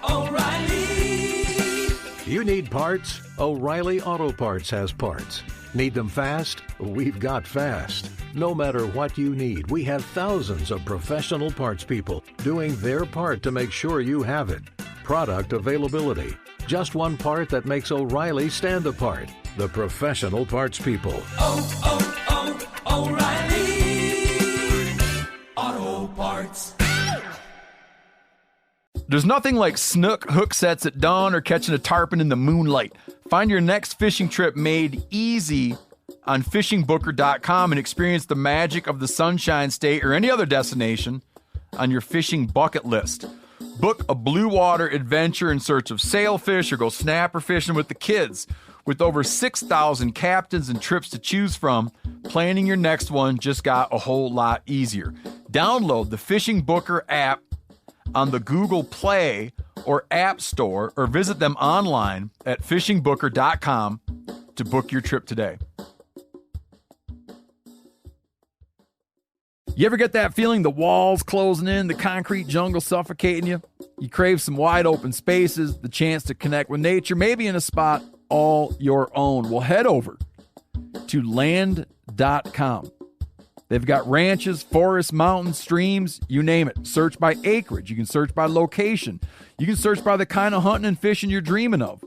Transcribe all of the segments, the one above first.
O'Reilly. You need parts? O'Reilly Auto Parts has parts. Need them fast? We've got fast. No matter what you need, we have thousands of professional parts people doing their part to make sure you have it. Product availability. Just one part that makes O'Reilly stand apart. The professional parts people. O'Reilly Auto Parts. There's nothing like snook hook sets at dawn or catching a tarpon in the moonlight. Find your next fishing trip made easy on fishingbooker.com and experience the magic of the Sunshine State or any other destination on your fishing bucket list. Book a blue water adventure in search of sailfish or go snapper fishing with the kids. With over 6,000 captains and trips to choose from, planning your next one just got a whole lot easier. Download the Fishing Booker app on the Google Play or App Store, or visit them online at fishingbooker.com to book your trip today. You ever get that feeling the walls closing in, the concrete jungle suffocating you? You crave some wide open spaces, the chance to connect with nature, maybe in a spot all your own. Well, head over to land.com. They've got ranches, forests, mountains, streams, you name it. Search by acreage. You can search by location. You can search by the kind of hunting and fishing you're dreaming of.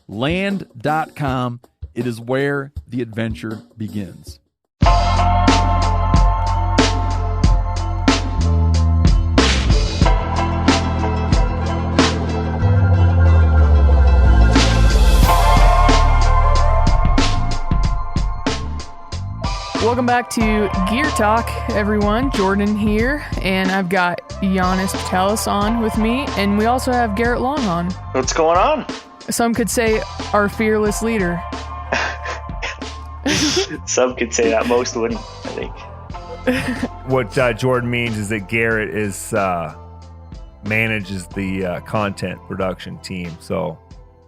Land.com. It is where the adventure begins. Welcome back to Gear Talk, everyone. Jordan here, and I've got Janis on with me, and we also have Garrett Long on. What's going on? Some could say our fearless leader. Some could say that, most wouldn't, I think. What Jordan means is that Garrett manages the content production team, so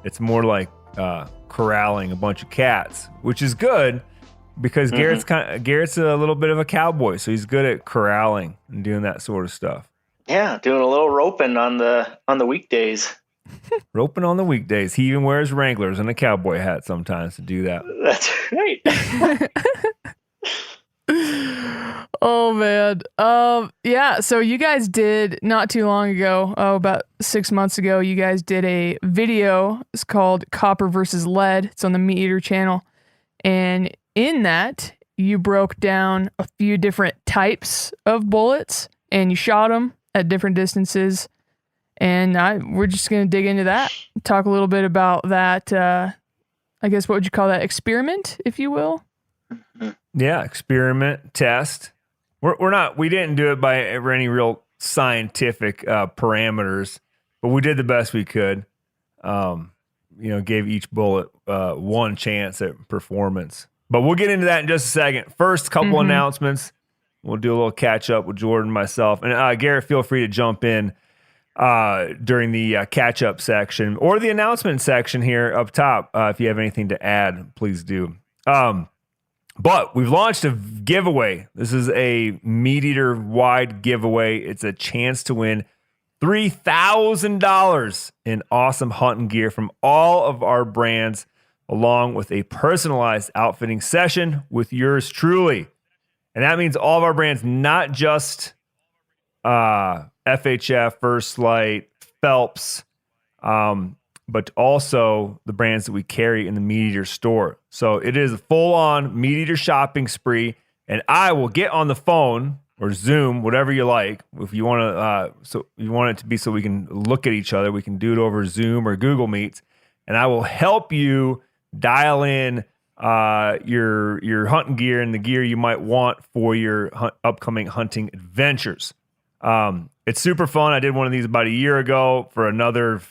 it's more like corralling a bunch of cats, which is good. Because Garrett's a little bit of a cowboy, so he's good at corralling and doing that sort of stuff. Yeah, doing a little roping on the weekdays. Roping on the weekdays. He even wears Wranglers and a cowboy hat sometimes to do that. That's right. Oh man. Yeah, so you guys did not too long ago, about 6 months ago, you guys did a video. It's called Copper versus Lead. It's on the MeatEater channel. And in that, you broke down a few different types of bullets and you shot them at different distances. And we're just going to dig into that, talk a little bit about that. I guess, what would you call that? Experiment, if you will? Yeah, experiment, test. We didn't do it by any real scientific parameters, but we did the best we could. Gave each bullet one chance at performance. But we'll get into that in just a second. First, couple announcements. We'll do a little catch up with Jordan, myself, and Garrett. Feel free to jump in during the catch up section or the announcement section here up top. If you have anything to add, please do. But we've launched a giveaway. This is a MeatEater wide giveaway. It's a chance to win $3,000 in awesome hunting gear from all of our brands, along with a personalized outfitting session with yours truly. And that means all of our brands, not just FHF, First Light, Phelps, but also the brands that we carry in the MeatEater store. So it is a full-on MeatEater shopping spree, and I will get on the phone or Zoom, whatever you like. If you want to, so you want it to be so we can look at each other, we can do it over Zoom or Google Meets, and I will help you dial in your hunting gear and the gear you might want for your upcoming hunting adventures. It's super fun. I did one of these about a year ago for another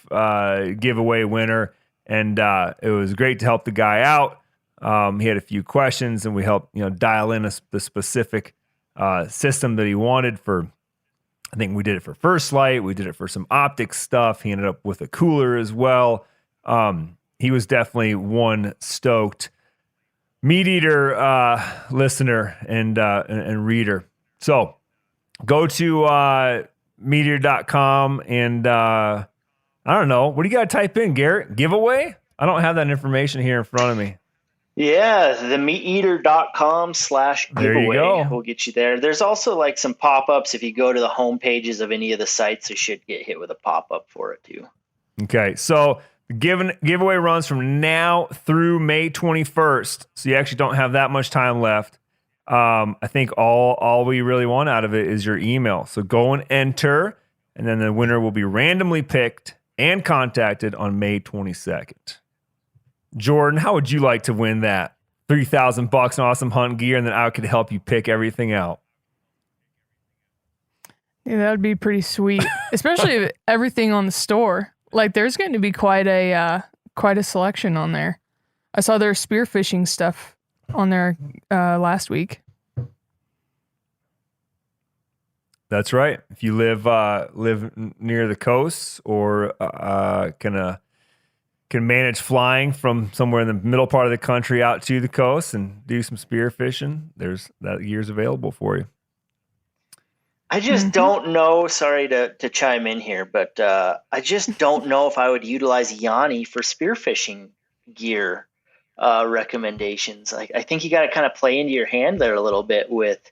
giveaway winner, and it was great to help the guy out. He had a few questions, and we helped dial in the specific system that he wanted for. I think we did it for First Light. We did it for some optics stuff. He ended up with a cooler as well. He was definitely one stoked MeatEater listener and reader. So go to MeatEater.com. And I don't know. What do you got to type in, Garrett? Giveaway? I don't have that information here in front of me. Yeah, the MeatEater.com/giveaway There you go. will get you there. There's also like some pop-ups. If you go to the home pages of any of the sites, you should get hit with a pop-up for it too. Okay, so the giveaway runs from now through May 21st. So you actually don't have that much time left. I think all we really want out of it is your email. So go and enter, and then the winner will be randomly picked and contacted on May 22nd. Jordan, how would you like to win that? $3,000 in awesome hunting gear, and then I could help you pick everything out. Yeah, that would be pretty sweet, especially if everything on the store. Like, there's going to be quite a selection on there. I saw their spearfishing stuff on there last week. That's right. If you live near the coast or can manage flying from somewhere in the middle part of the country out to the coast and do some spear fishing, there's that gear's available for you. I just don't know, sorry to chime in here, but I just don't know if I would utilize Yanni for spearfishing gear recommendations. I think you got to kind of play into your hand there a little bit with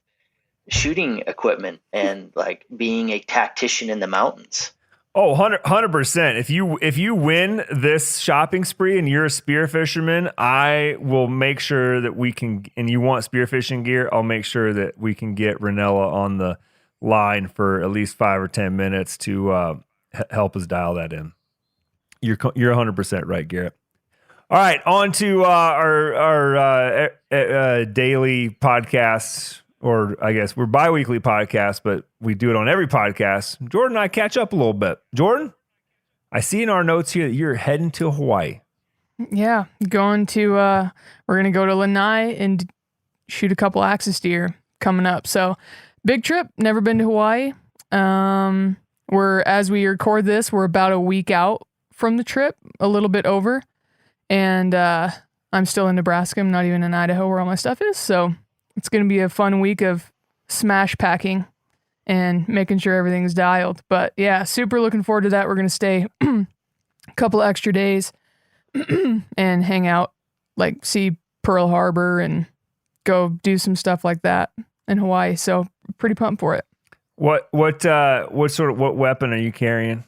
shooting equipment and like being a tactician in the mountains. Oh, 100%. If you win this shopping spree and you're a spear fisherman, I will make sure that we can, and you want spearfishing gear, I'll make sure that we can get Ranella on the line for at least 5 or 10 minutes to help us dial that in. You're 100% right, Garrett. All right, on to our daily podcasts. Or I guess we're bi-weekly podcasts, but we do it on every podcast. Jordan and I catch up a little bit. Jordan, I see in our notes here that you're heading to Hawaii. Yeah, we're going to go to Lanai and shoot a couple axis deer coming up. So big trip, never been to Hawaii. As we record this, we're about a week out from the trip, a little bit over. And I'm still in Nebraska. I'm not even in Idaho where all my stuff is. So it's going to be a fun week of smash packing and making sure everything's dialed. But yeah, super looking forward to that. We're going to stay a couple extra days and hang out, like see Pearl Harbor and go do some stuff like that in Hawaii. So pretty pumped for it. What weapon are you carrying?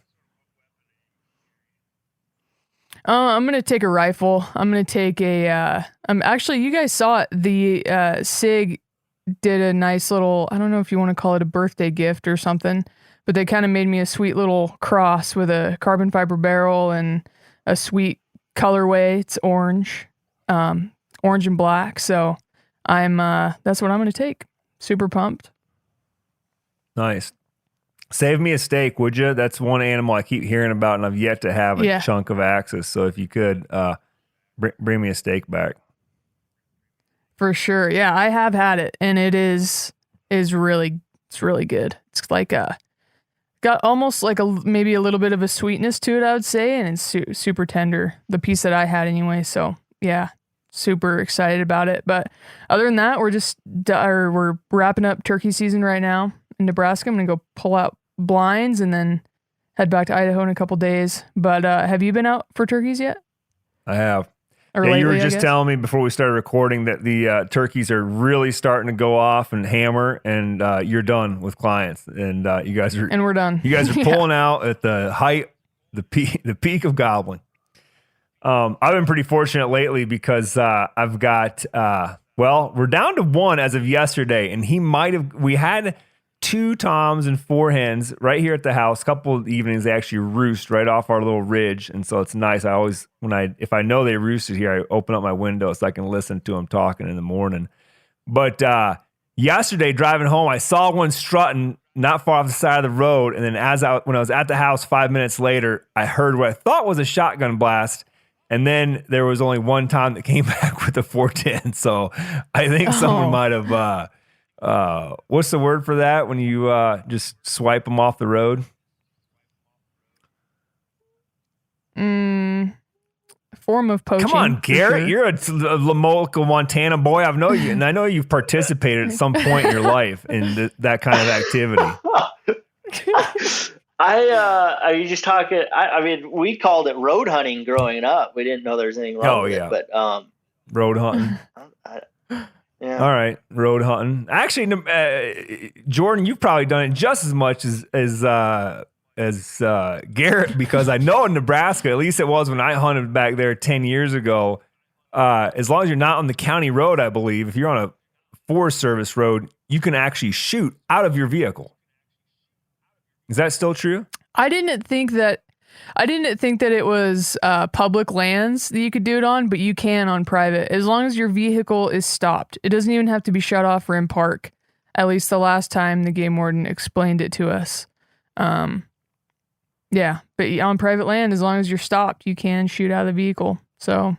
I'm going to take a rifle. I'm going to take actually, you guys saw it. The SIG did a nice little, I don't know if you want to call it a birthday gift or something, but they kind of made me a sweet little cross with a carbon fiber barrel and a sweet colorway. It's orange and black. So that's what I'm going to take. Super pumped. Nice. Save me a steak, would you? That's one animal I keep hearing about, and I've yet to have a chunk of axis. So if you could, bring me a steak back. For sure. Yeah, I have had it, and it's really good. It's like got almost like maybe a little bit of a sweetness to it, I would say, and it's super tender. The piece that I had anyway. So yeah, super excited about it. But other than that, we're wrapping up turkey season right now in Nebraska. I'm gonna go pull out blinds and then head back to Idaho in a couple days. But have you been out for turkeys yet? I have. Or yeah, lately, you were just telling me before we started recording that the turkeys are really starting to go off and hammer, and you're done with clients, and you guys are, and we're done. You guys are pulling out at the height, the peak of gobbling. I've been pretty fortunate lately because I've got we're down to one as of yesterday, and we had 2 toms and 4 hens right here at the house. A couple of evenings they actually roost right off our little ridge, and so it's nice. I always, if I know they roosted here, I open up my window so I can listen to them talking in the morning. But yesterday driving home, I saw one strutting not far off the side of the road, and then when I was at the house 5 minutes later, I heard what I thought was a shotgun blast. And then there was only one tom that came back with a 410. So I think someone might have what's the word for that when you just swipe them off the road? Form of poaching. Come on, Garrett. Sure. You're a local Montana boy. I know you, and I know you've participated at some point in your life in that kind of activity. Are you just talking? I mean, we called it road hunting growing up. We didn't know there was anything wrong with it, but road hunting. Yeah. All right, road hunting. Actually, Jordan, you've probably done it just as much as Garrett, because I know in Nebraska, at least it was when I hunted back there 10 years ago. As long as you're not on the county road, I believe, if you're on a Forest Service road, you can actually shoot out of your vehicle. Is that still true? I didn't think that it was public lands that you could do it on, but you can on private as long as your vehicle is stopped. It doesn't even have to be shut off or in park. At least the last time the game warden explained it to us. Yeah, but on private land, as long as you're stopped, you can shoot out of the vehicle. So,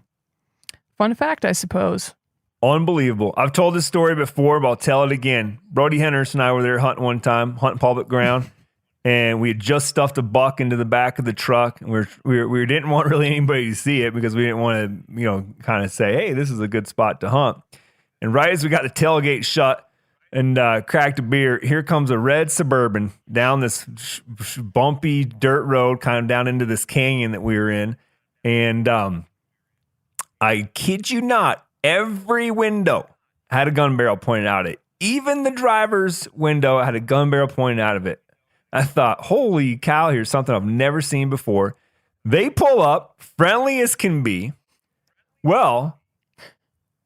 fun fact, I suppose. Unbelievable. I've told this story before, but I'll tell it again. Brody Henderson and I were there hunting one time, hunting public ground. And we had just stuffed a buck into the back of the truck. And we didn't want really anybody to see it because we didn't want to, kind of say, hey, this is a good spot to hunt. And right as we got the tailgate shut and cracked a beer, here comes a red Suburban down this bumpy dirt road, kind of down into this canyon that we were in. And I kid you not, every window had a gun barrel pointed out of it. Even the driver's window had a gun barrel pointed out of it. I thought, holy cow, here's something I've never seen before. They pull up, friendly as can be. Well,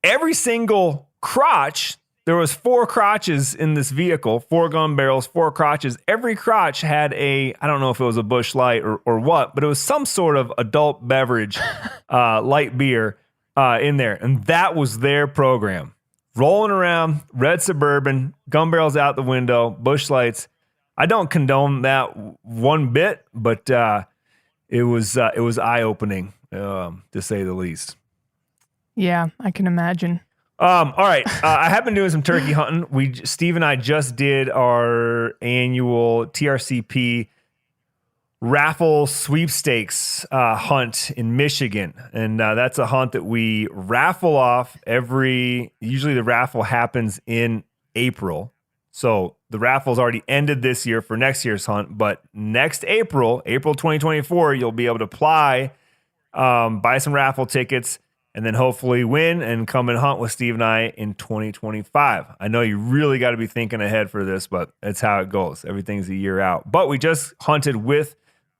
every single crotch, there was 4 crotches in this vehicle, 4 gun barrels, 4 crotches. Every crotch had I don't know if it was a Busch Light or what, but it was some sort of adult beverage, light beer in there. And that was their program. Rolling around, red Suburban, gun barrels out the window, Busch Lights. I don't condone that one bit, but it was eye-opening, to say the least. Yeah, I can imagine. All right, I have been doing some turkey hunting. Steve and I just did our annual TRCP raffle sweepstakes hunt in Michigan, and that's a hunt that we raffle off usually the raffle happens in April. So the raffle's already ended this year for next year's hunt, but next April 2024, you'll be able to apply, buy some raffle tickets, and then hopefully win and come and hunt with Steve and I in 2025. I know you really got to be thinking ahead for this, but that's how it goes. Everything's a year out. But we just hunted with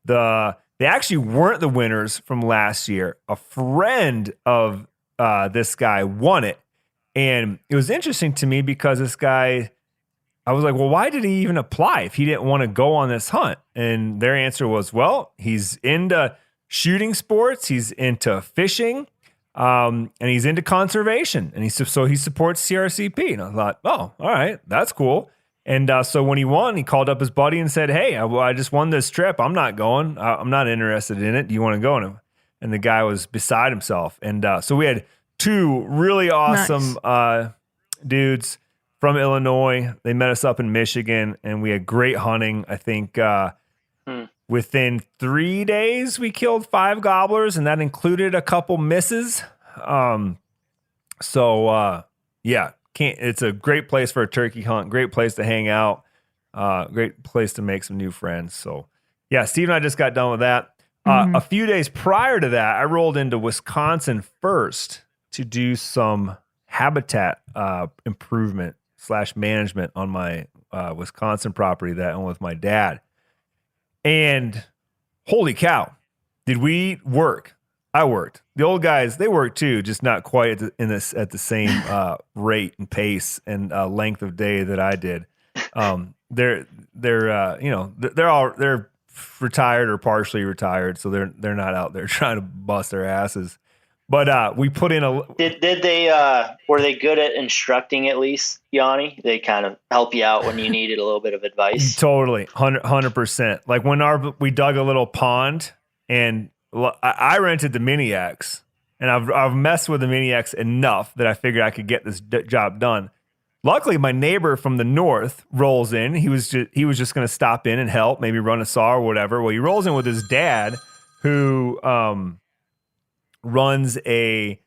they actually weren't the winners from last year. A friend of this guy won it. And it was interesting to me because this guy, I was like, well, why did he even apply if he didn't want to go on this hunt? And their answer was, well, he's into shooting sports, he's into fishing, and he's into conservation. And so he supports CRCP. And I thought, oh, all right, that's cool. And so when he won, he called up his buddy and said, hey, I just won this trip. I'm not going. I'm not interested in it. Do you want to go? And the guy was beside himself. And so we had 2 really awesome dudes from Illinois. They met us up in Michigan, and we had great hunting. I think within 3 days, we killed 5 gobblers, and that included a couple misses. It's a great place for a turkey hunt, great place to hang out, great place to make some new friends. So, yeah, Steve and I just got done with that. A few days prior to that, I rolled into Wisconsin first to do some habitat improvement / management on my Wisconsin property that I own with my dad. And holy cow, did we work? I worked. The old guys, they worked too, just not quite at the same rate and pace and length of day that I did. They're retired or partially retired, so they're not out there trying to bust their asses. But we put in Did they were they good at instructing at least, Yanni? They kind of help you out when you needed a little bit of advice. Totally, 100%. Like when we dug a little pond, and I rented the Mini X, and I've messed with the Mini X enough that I figured I could get this job done. Luckily, my neighbor from the north rolls in. He was just going to stop in and help, maybe run a saw or whatever. Well, he rolls in with his dad, who runs a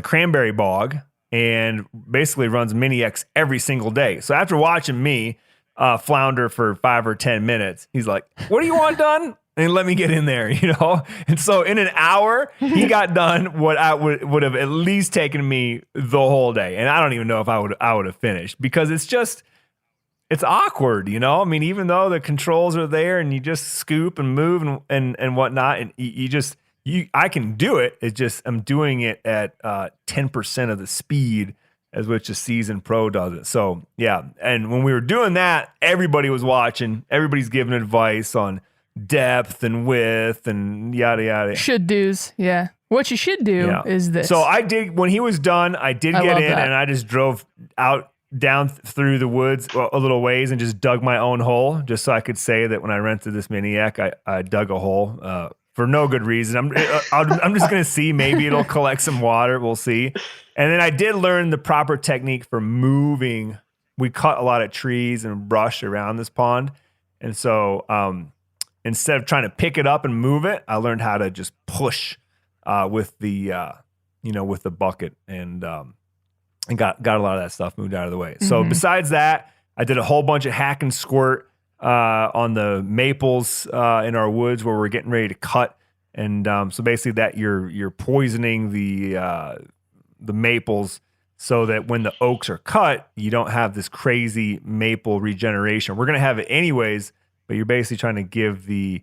cranberry bog and basically runs Mini X every single day. So after watching me, flounder for 5 or 10 minutes. He's like, what do you want done? And let me get in there, you know? And so in an hour, he got done what I would have at least taken me the whole day. And I don't even know if I would have finished, because it's awkward, you know? I mean, even though the controls are there and you just scoop and move and whatnot, and I can do it. It's just I'm doing it at 10% of the speed as which a seasoned pro does it. So yeah, and when we were doing that, everybody was watching. Everybody's giving advice on depth and width and yada yada. Should do's, yeah. What you should do is this. So I did, when he was done, I did get in and I just drove down through the woods a little ways and just dug my own hole, just so I could say that when I rented this Miniac, I dug a hole for no good reason. I'm just gonna see, maybe it'll collect some water. We'll see. And then I did learn the proper technique for moving. We cut a lot of trees and brush around this pond, and so instead of trying to pick it up and move it, I learned how to just push with the with the bucket and got a lot of that stuff moved out of the way. So besides that, I did a whole bunch of hack and squirt on the maples in our woods where we're getting ready to cut. And so basically that you're poisoning the maples so that when the oaks are cut, you don't have this crazy maple regeneration. We're going to have it anyways, but you're basically trying to give the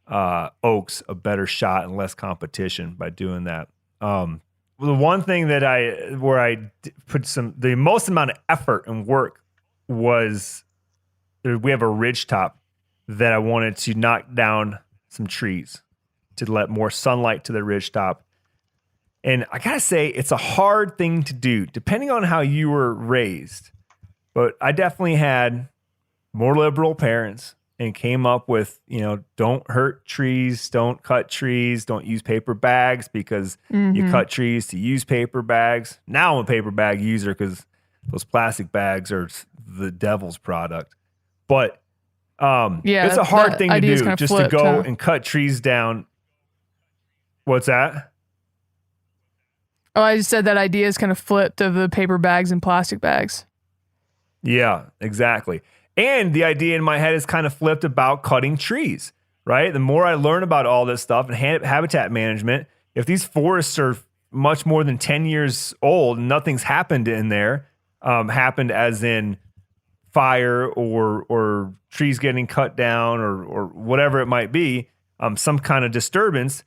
oaks a better shot and less competition by doing that. The one thing that I put the most amount of effort and work was, we have a ridge top that I wanted to knock down some trees to let more sunlight to the ridge top. And I gotta say, it's a hard thing to do depending on how you were raised. But I definitely had more liberal parents and came up with, don't hurt trees, don't cut trees, don't use paper bags because you cut trees to use paper bags. Now I'm a paper bag user because those plastic bags are the devil's product. But it's a hard thing to do, just to go and cut trees down. What's that? Oh, I just said that idea is kind of flipped of the paper bags and plastic bags. Yeah, exactly. And the idea in my head is kind of flipped about cutting trees, right? The more I learn about all this stuff and habitat management, if these forests are much more than 10 years old and nothing's happened in there, happened as in fire or trees getting cut down or whatever it might be, some kind of disturbance,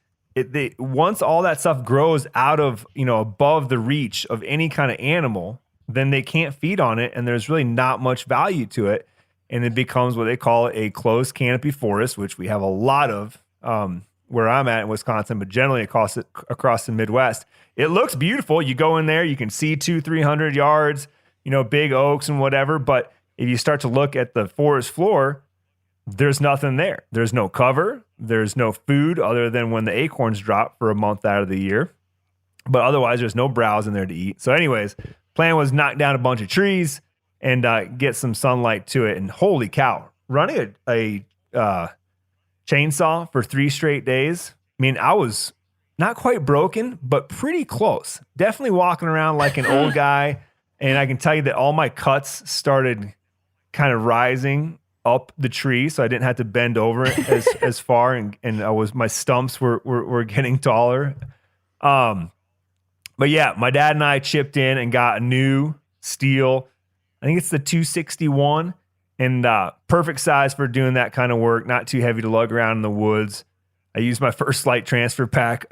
once all that stuff grows out of, above the reach of any kind of animal, then they can't feed on it, and there's really not much value to it. And it becomes what they call a closed canopy forest, which we have a lot of where I'm at in Wisconsin, but generally across the Midwest. It looks beautiful. You go in there, you can see 200-300 yards, big oaks and whatever. But if you start to look at the forest floor, there's nothing there. There's no cover. There's no food other than when the acorns drop for a month out of the year. But otherwise, there's no browse in there to eat. So anyways, plan was knock down a bunch of trees and get some sunlight to it. And holy cow, running a chainsaw for 3 straight days. I mean, I was not quite broken, but pretty close. Definitely walking around like an old guy. And I can tell you that all my cuts started kind of rising up the tree, so I didn't have to bend over it as far, and my stumps were getting taller. But yeah, my dad and I chipped in and got a new steel. I think it's the 261, and perfect size for doing that kind of work. Not too heavy to lug around in the woods. I used my first light transfer pack.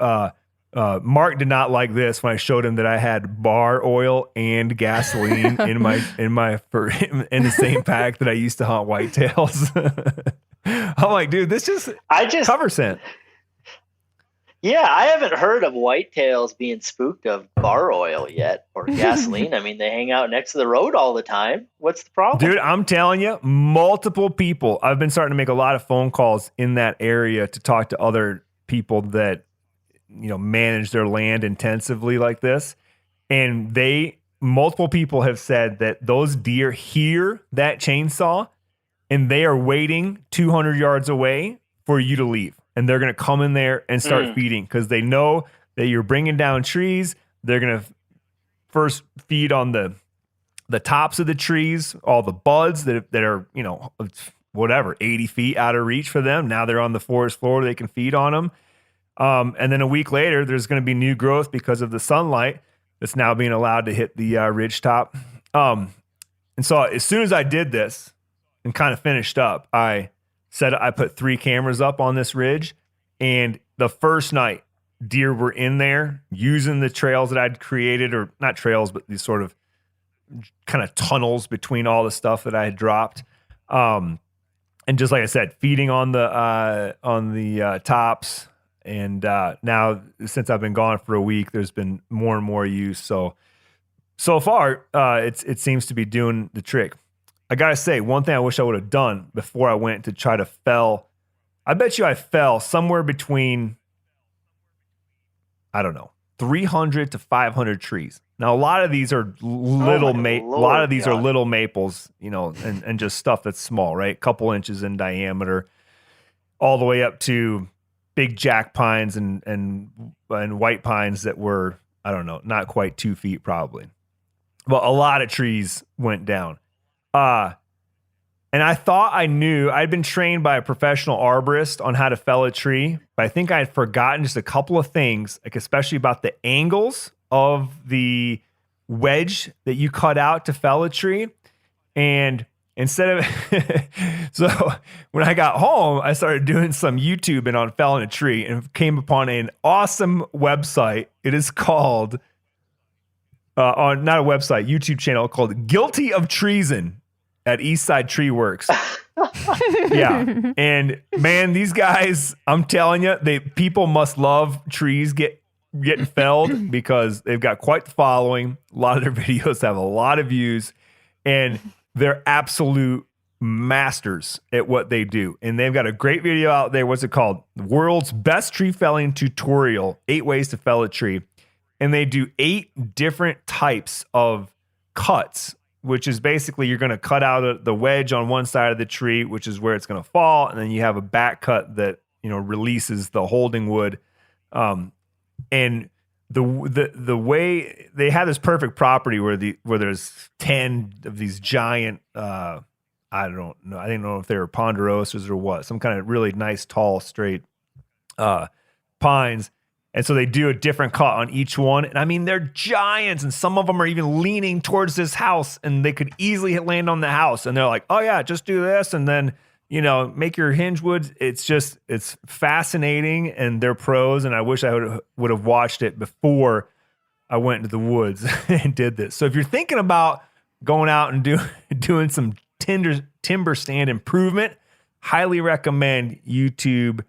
Mark did not like this when I showed him that I had bar oil and gasoline in the same pack that I used to hunt whitetails. I'm like, dude, this just cover scent. Yeah, I haven't heard of whitetails being spooked of bar oil yet or gasoline. I mean, they hang out next to the road all the time. What's the problem? Dude, I'm telling you, multiple people. I've been starting to make a lot of phone calls in that area to talk to other people that manage their land intensively like this. And multiple people have said that those deer hear that chainsaw and they are waiting 200 yards away for you to leave. And they're going to come in there and start feeding because they know that you're bringing down trees. They're going to first feed on the the tops of the trees, all the buds that are, you know, whatever, 80 feet out of reach for them. Now they're on the forest floor. They can feed on them. And then a week later, there's going to be new growth because of the sunlight that's now being allowed to hit the ridge top. And so as soon as I did this and kind of finished up, I put 3 cameras up on this ridge. And the first night, deer were in there using the trails that I'd created, or not trails, but these sort of kind of tunnels between all the stuff that I had dropped. And just like I said, feeding on the tops. And now, since I've been gone for a week, there's been more and more use. So far, it seems to be doing the trick. I gotta say, one thing I wish I would have done before I went to try to fell. I bet you I fell somewhere between, I don't know, 300 to 500 trees. Now, a lot of these are little little maples, you know, and just stuff that's small, right? A couple inches in diameter, all the way up to big jack pines and white pines that were, I don't know, not quite 2 feet probably. Well, a lot of trees went down. And I thought I knew, I'd been trained by a professional arborist on how to fell a tree, but I think I had forgotten just a couple of things, like especially about the angles of the wedge that you cut out to fell a tree. And instead of, so when I got home, I started doing some YouTubing on felling a tree and came upon an awesome website. It is called, not a website, YouTube channel called Guilty of Treason at Eastside Tree Works. Yeah. And man, these guys, I'm telling you, people must love trees getting felled because they've got quite the following. A lot of their videos have a lot of views, and they're absolute masters at what they do. And they've got a great video out there. What's it called? The World's Best Tree Felling Tutorial, 8 Ways to Fell a Tree. And they do 8 different types of cuts, which is basically you're going to cut out the wedge on one side of the tree, which is where it's going to fall. And then you have a back cut that, you know, releases the holding wood. And the way they have this perfect property where there's 10 of these giant, I don't know. I didn't know if they were ponderosas or what, some kind of really nice, tall, straight, pines. And so they do a different cut on each one. And I mean, they're giants, and some of them are even leaning towards this house, and they could easily land on the house. And they're like, oh yeah, just do this. And then, you know, make your hinge wood. It's fascinating, and they're pros. And I wish I would have watched it before I went into the woods and did this. So if you're thinking about going out and doing some timber stand improvement, highly recommend YouTube,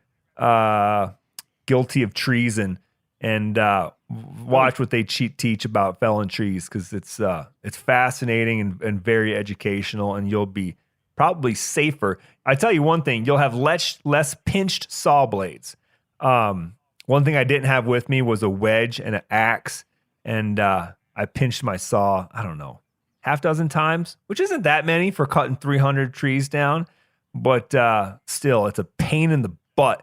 Guilty of Treason, and watch what they teach about felling trees, because it's fascinating and very educational, and you'll be probably safer. I tell you one thing, you'll have less pinched saw blades. One thing I didn't have with me was a wedge and an axe, and I pinched my saw, I don't know, half dozen times, which isn't that many for cutting 300 trees down, but still, it's a pain in the butt.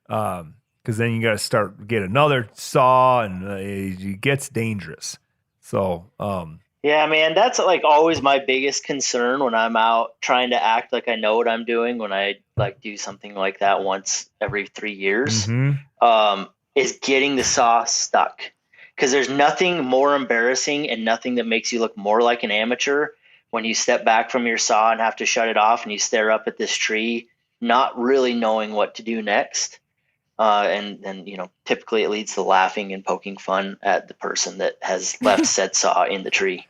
Because then you got to get another saw, and it gets dangerous. So, yeah, man, that's like always my biggest concern when I'm out trying to act like I know what I'm doing. When I like do something like that once every 3 years, is getting the saw stuck. Because there's nothing more embarrassing and nothing that makes you look more like an amateur when you step back from your saw and have to shut it off, and you stare up at this tree, not really knowing what to do next. And then, you know, typically it leads to laughing and poking fun at the person that has left said saw in the tree.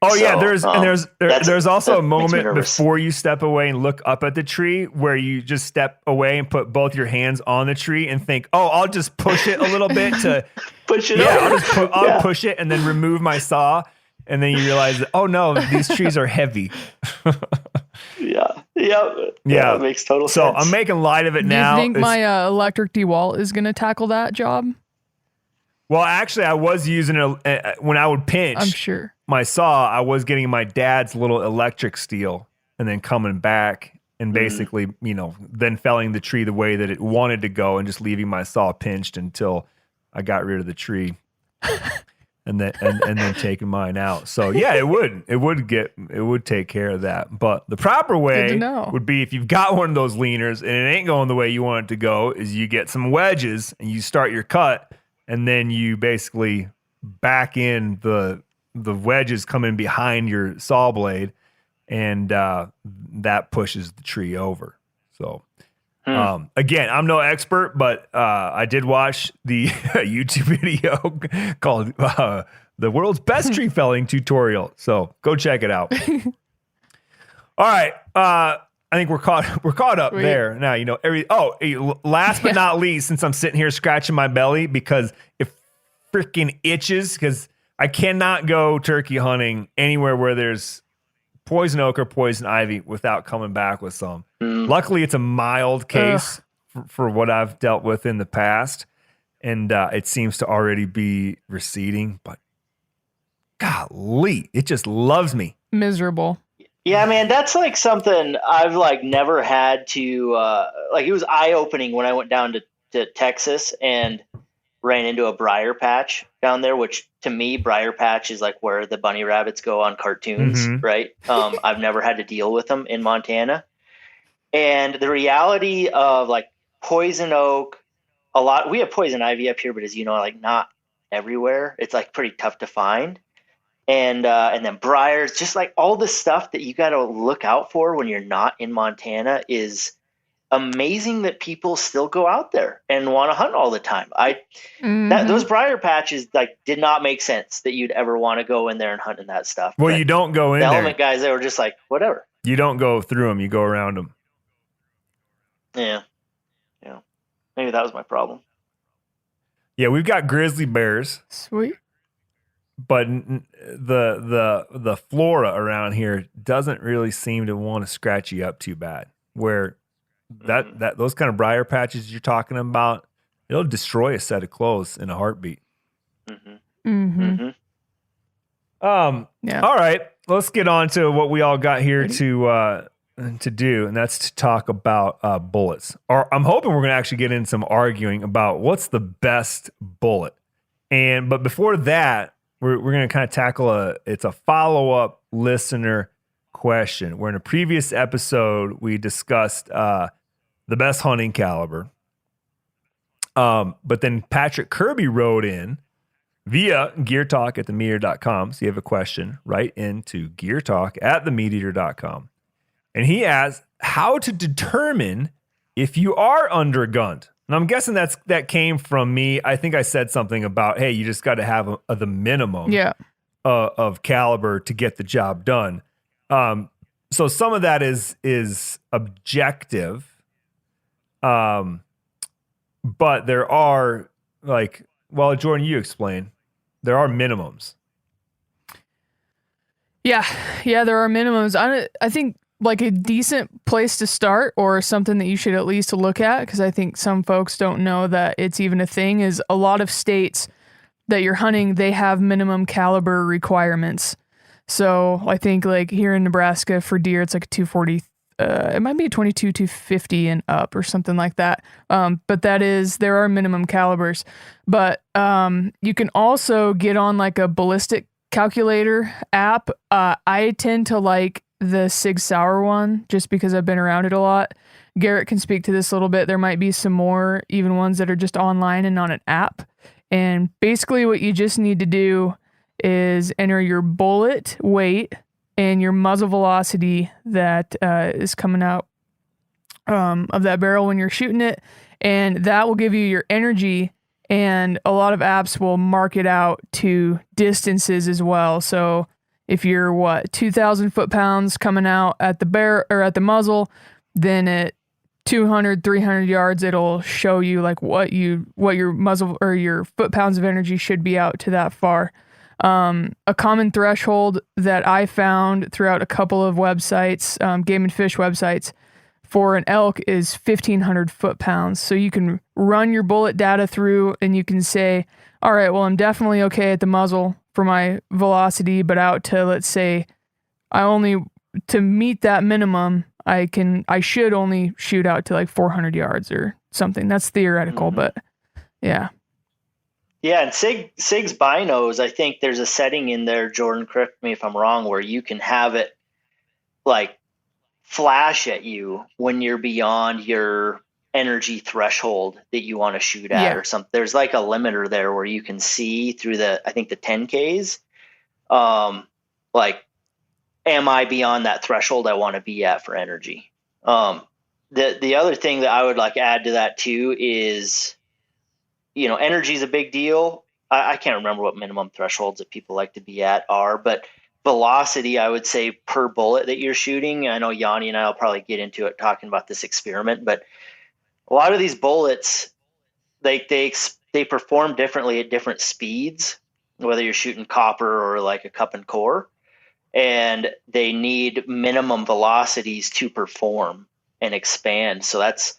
Oh, so, yeah, there's also a moment before you step away and look up at the tree where you just step away and put both your hands on the tree and think, oh, I'll just push it a little bit to push it. Yeah, I'll push it and then remove my saw, and then you realize that, oh no, these trees are heavy. Yeah, it makes total sense. So I'm making light of it now. Do you think my electric DeWalt is going to tackle that job? Well, actually, I was using it when I would pinch. I'm sure. My saw, I was getting my dad's little electric steel and then coming back and basically, you know, then felling the tree the way that it wanted to go and just leaving my saw pinched until I got rid of the tree. and then taking mine out. So yeah, it would take care of that. But the proper way would be, if you've got one of those leaners and it ain't going the way you want it to go, is you get some wedges and you start your cut, and then you basically back in the wedges come in behind your saw blade, and that pushes the tree over. So again, I'm no expert, but I did watch the YouTube video called The World's Best Tree Felling Tutorial. So go check it out. All right. I think we're caught up there. Now, last but not least, since I'm sitting here scratching my belly because it freaking itches, because I cannot go turkey hunting anywhere where there's poison oak or poison ivy without coming back with some. Luckily, it's a mild case for what I've dealt with in the past, and it seems to already be receding. But golly, it just loves me. Miserable. Yeah, man, that's like something I've like never had to like. It was eye opening when I went down to Texas and ran into a briar patch down there, which to me, briar patch is like where the bunny rabbits go on cartoons, right? I've never had to deal with them in Montana. And the reality of like poison oak, we have poison ivy up here, but as you know, like not everywhere. It's like pretty tough to find. And then briars, just like all the stuff that you got to look out for when you're not in Montana is amazing that people still go out there and want to hunt all the time. Those briar patches like did not make sense that you'd ever want to go in there and hunt in that stuff. Well, you don't go in there. The element guys, they were just like, whatever. You don't go through them. You go around them. Yeah. Maybe that was my problem. Yeah, we've got grizzly bears. Sweet. But the flora around here doesn't really seem to want to scratch you up too bad. Where that those kind of briar patches you're talking about, it'll destroy a set of clothes in a heartbeat. Yeah. All right, let's get on to what we all got here to do, and that's to talk about bullets. I'm hoping we're going to actually get in some arguing about what's the best bullet. But before that, we're going to kind of tackle it's a follow-up listener question. Where in a previous episode we discussed the best hunting caliber. But then Patrick Kirby wrote in via geartalk@themeateater.com. So you have a question, write into geartalk@themeateater.com. And he asks how to determine if you are undergunned. And I'm guessing that came from me. I think I said something about, hey, you just got to have the minimum of caliber to get the job done. So some of that is objective. But there are Jordan, you explain. There are minimums. Yeah, there are minimums. I think like a decent place to start, or something that you should at least look at, because I think some folks don't know that it's even a thing, is a lot of states that you're hunting, they have minimum caliber requirements. So I think like here in Nebraska for deer, it's like a 240, it might be a 22, 250 and up or something like that. But there are minimum calibers. But you can also get on like a ballistic calculator app. I tend to like the Sig Sauer one just because I've been around it a lot. Garrett can speak to this a little bit. There might be some more even ones that are just online and on an app. And basically what you just need to do is enter your bullet weight and your muzzle velocity that is coming out of that barrel when you're shooting it. And that will give you your energy. And a lot of apps will mark it out to distances as well. So if you're 2,000 foot-pounds coming out at the barrel or at the muzzle, then at 200, 300 yards, it'll show you like what your muzzle or your foot-pounds of energy should be out to that far. A common threshold that I found throughout a couple of websites, game and fish websites, for an elk is 1,500 foot-pounds. So you can run your bullet data through and you can say, all right, well, I'm definitely okay at the muzzle for my velocity, but out to, let's say, to meet that minimum, I should only shoot out to like 400 yards or something. That's theoretical, but yeah. Yeah, and Sig's binos, I think there's a setting in there, Jordan, correct me if I'm wrong, where you can have it like flash at you when you're beyond your energy threshold that you want to shoot at or something. There's like a limiter there where you can see through I think the 10Ks, like, am I beyond that threshold I want to be at for energy? The other thing that I would like add to that too is, energy is a big deal. I can't remember what minimum thresholds that people like to be at are, but velocity, I would say, per bullet that you're shooting. I know Yanni and I will probably get into it talking about this experiment, but a lot of these bullets, they perform differently at different speeds, whether you're shooting copper or like a cup and core, and they need minimum velocities to perform and expand. So that's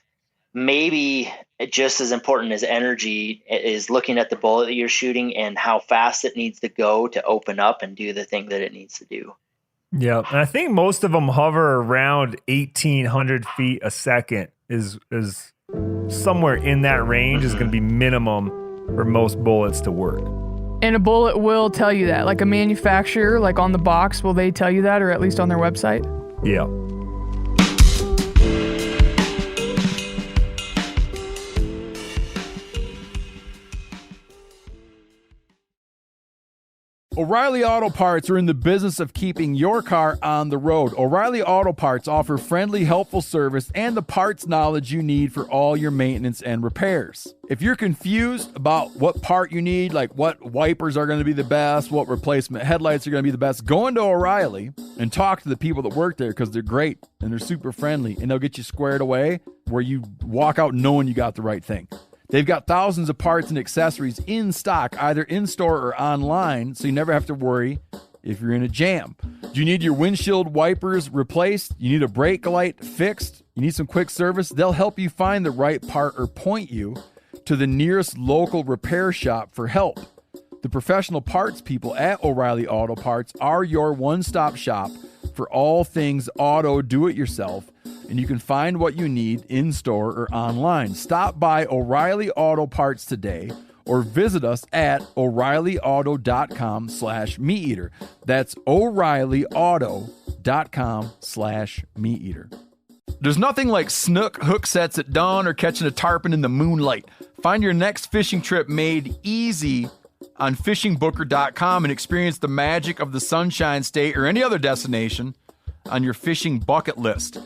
maybe just as important as energy is looking at the bullet that you're shooting and how fast it needs to go to open up and do the thing that it needs to do. Yeah, and I think most of them hover around 1,800 feet a second is somewhere in that range is going to be minimum for most bullets to work. And a bullet will tell you that, like a manufacturer, like on the box, will they tell you that, or at least on their website? Yeah. O'Reilly Auto Parts are in the business of keeping your car on the road. O'Reilly Auto Parts offer friendly, helpful service and the parts knowledge you need for all your maintenance and repairs. If you're confused about what part you need, like what wipers are going to be the best, what replacement headlights are going to be the best, go into O'Reilly and talk to the people that work there because they're great and they're super friendly and they'll get you squared away where you walk out knowing you got the right thing. They've got thousands of parts and accessories in stock, either in-store or online, so you never have to worry if you're in a jam. Do you need your windshield wipers replaced? You need a brake light fixed? You need some quick service? They'll help you find the right part or point you to the nearest local repair shop for help. The professional parts people at O'Reilly Auto Parts are your one-stop shop for all things auto do-it-yourself, and you can find what you need in-store or online. Stop by O'Reilly Auto Parts today or visit us at O'ReillyAuto.com/MeatEater. That's O'ReillyAuto.com/MeatEater. There's nothing like snook hook sets at dawn or catching a tarpon in the moonlight. Find your next fishing trip made easy on fishingbooker.com and experience the magic of the Sunshine State or any other destination on your fishing bucket list.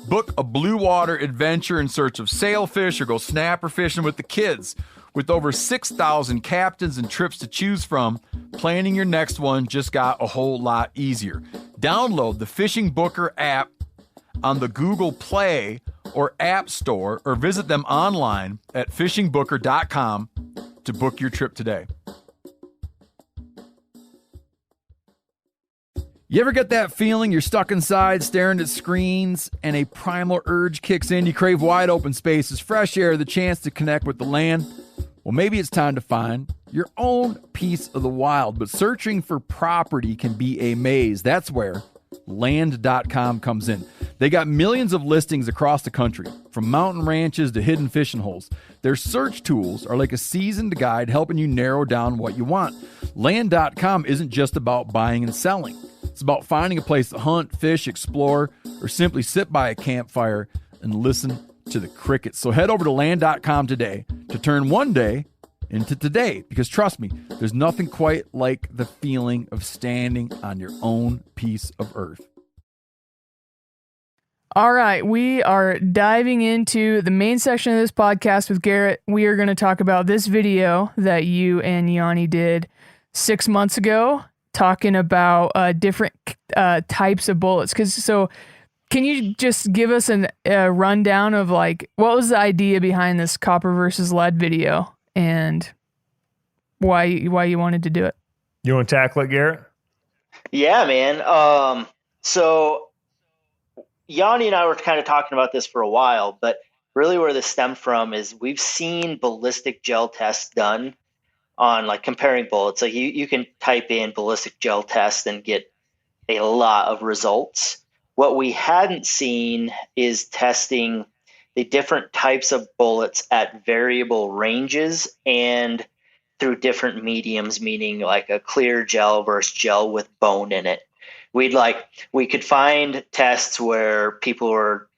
Book a blue water adventure in search of sailfish or go snapper fishing with the kids. With over 6,000 captains and trips to choose from, planning your next one just got a whole lot easier. Download the Fishing Booker app on the Google Play or App Store or visit them online at fishingbooker.com to book your trip today. You ever get that feeling you're stuck inside staring at screens and a primal urge kicks in? You crave wide open spaces, fresh air, the chance to connect with the land. Well, maybe it's time to find your own piece of the wild, but searching for property can be a maze. That's where land.com comes in. They got millions of listings across the country, from mountain ranches to hidden fishing holes. Their search tools are like a seasoned guide helping you narrow down what you want. Land.com isn't just about buying and selling. It's about finding a place to hunt, fish, explore, or simply sit by a campfire and listen to the crickets. So head over to land.com today to turn one day into today, because trust me, there's nothing quite like the feeling of standing on your own piece of earth. All right, we are diving into the main section of this podcast with Garrett. We are going to talk about this video that you and Yanni did 6 months ago, talking about different types of bullets. Can you just give us a rundown of like what was the idea behind this copper versus lead video and why you wanted to do it? You want to tackle it, Garrett? Yeah, man. So Yanni and I were kind of talking about this for a while, but really where this stemmed from is we've seen ballistic gel tests done on like comparing bullets. Like you can type in ballistic gel test and get a lot of results. What we hadn't seen is testing the different types of bullets at variable ranges and through different mediums, meaning like a clear gel versus gel with bone in it. We could find tests where people were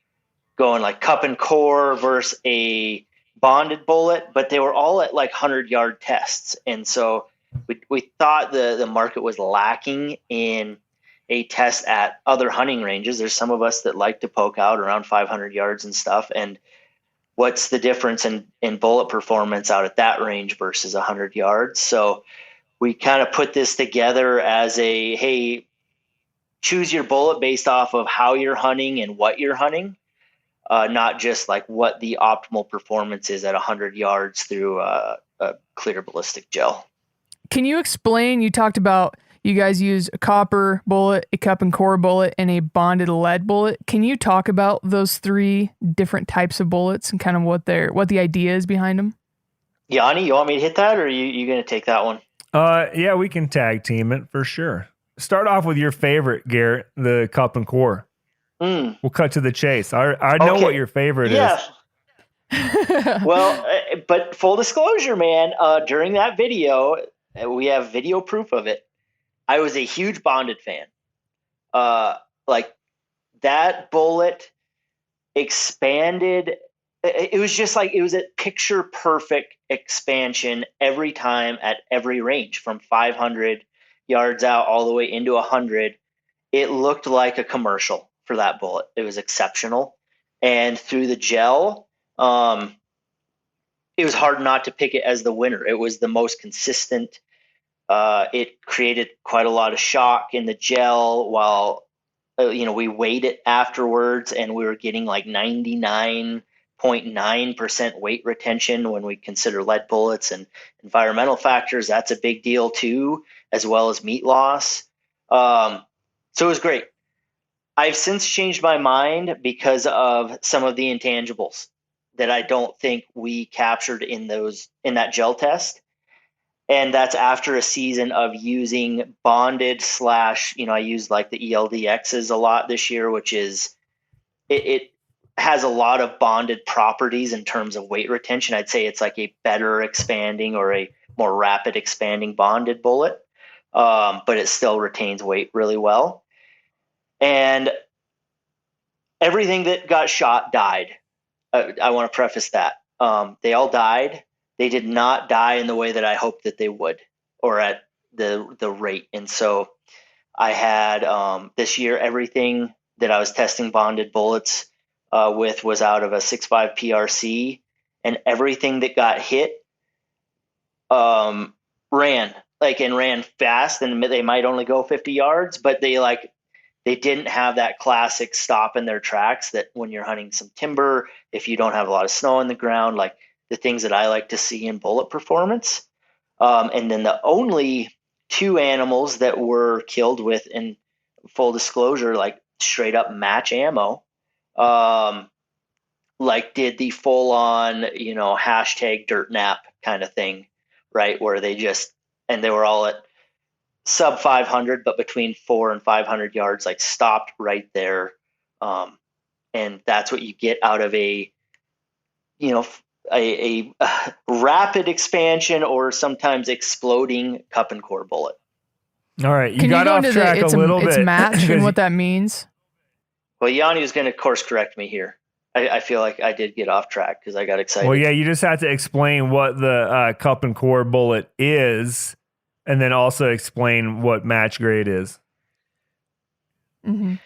going like cup and core versus a bonded bullet, but they were all at like 100-yard tests. And so we thought the market was lacking in a test at other hunting ranges. There's some of us that like to poke out around 500 yards and stuff. And what's the difference in bullet performance out at that range versus 100 yards? So we kind of put this together as a, hey, choose your bullet based off of how you're hunting and what you're hunting, not just like what the optimal performance is at 100 yards through a clear ballistic gel. Can you explain, you talked about you guys use a copper bullet, a cup and core bullet, and a bonded lead bullet. Can you talk about those 3 different types of bullets and kind of what the idea is behind them? Yanni, you want me to hit that, or are you going to take that one? Yeah, we can tag team it for sure. Start off with your favorite, Garrett, the cup and core. We'll cut to the chase. I know what your favorite is. Well, but full disclosure, man, during that video, we have video proof of it. I was a huge bonded fan. Like that bullet expanded. It was just like, it was a picture perfect expansion every time at every range, from 500 yards out all the way into 100. It looked like a commercial for that bullet. It was exceptional. And through the gel, it was hard not to pick it as the winner. It was the most consistent. It created quite a lot of shock in the gel while, we weighed it afterwards, and we were getting like 99.9% weight retention when we consider lead bullets and environmental factors. That's a big deal too, as well as meat loss. So it was great. I've since changed my mind because of some of the intangibles that I don't think we captured in that gel test. And that's after a season of using bonded / I use like the ELDXs a lot this year, which is, it has a lot of bonded properties in terms of weight retention. I'd say it's like a better expanding or a more rapid expanding bonded bullet, but it still retains weight really well. And everything that got shot died. I want to preface that. They all died. They did not die in the way that I hoped that they would, or at the rate. And so I had this year, everything that I was testing bonded bullets with was out of a 6.5 PRC, and everything that got hit ran fast, and they might only go 50 yards, but they didn't have that classic stop in their tracks that when you're hunting some timber, if you don't have a lot of snow on the ground, like the things that I like to see in bullet performance. And then the only 2 animals that were killed with, in full disclosure, like straight up match ammo, like did the full on, hashtag dirt nap kind of thing, right? Where they were all at sub 500, but between 400 and 500 yards, like stopped right there. And that's what you get out of a rapid expansion or sometimes exploding cup and core bullet. All right. You got off track a little bit. It's match and what that means. Well, Yanni was going to course correct me here. I feel like I did get off track because I got excited. Well, yeah, you just have to explain what the cup and core bullet is, and then also explain what match grade is. Mm-hmm.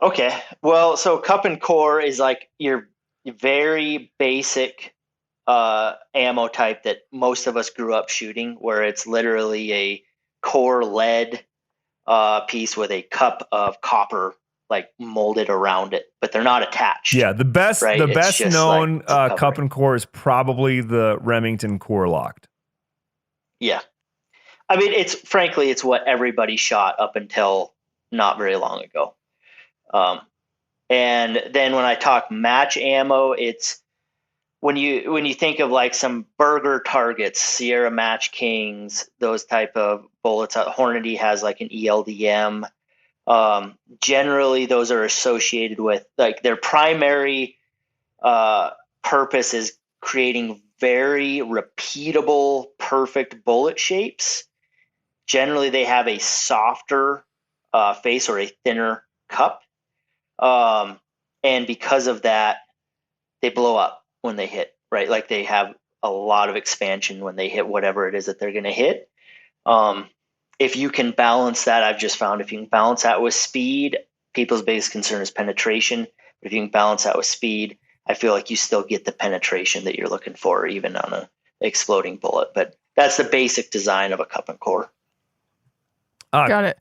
Okay. Well, so cup and core is like your very basic ammo type that most of us grew up shooting, where it's literally a core lead piece with a cup of copper like molded around it, but they're not attached. Yeah, the best known like cup and core is probably the Remington Core Locked. Yeah. I mean, it's what everybody shot up until not very long ago. And then when I talk match ammo, it's when you think of like some burger targets, Sierra Match Kings, those type of bullets. Hornady has like an ELDM. Generally, those are associated with like their primary purpose is creating very repeatable, perfect bullet shapes, generally they have a softer face or a thinner cup. And because of that, they blow up when they hit, right? Like they have a lot of expansion when they hit whatever it is that they're going to hit. If you can balance that, I've just found if you can balance that with speed, people's biggest concern is penetration. But if you can balance that with speed, I feel like you still get the penetration that you're looking for, even on a exploding bullet. But that's the basic design of a cup and core. Got it.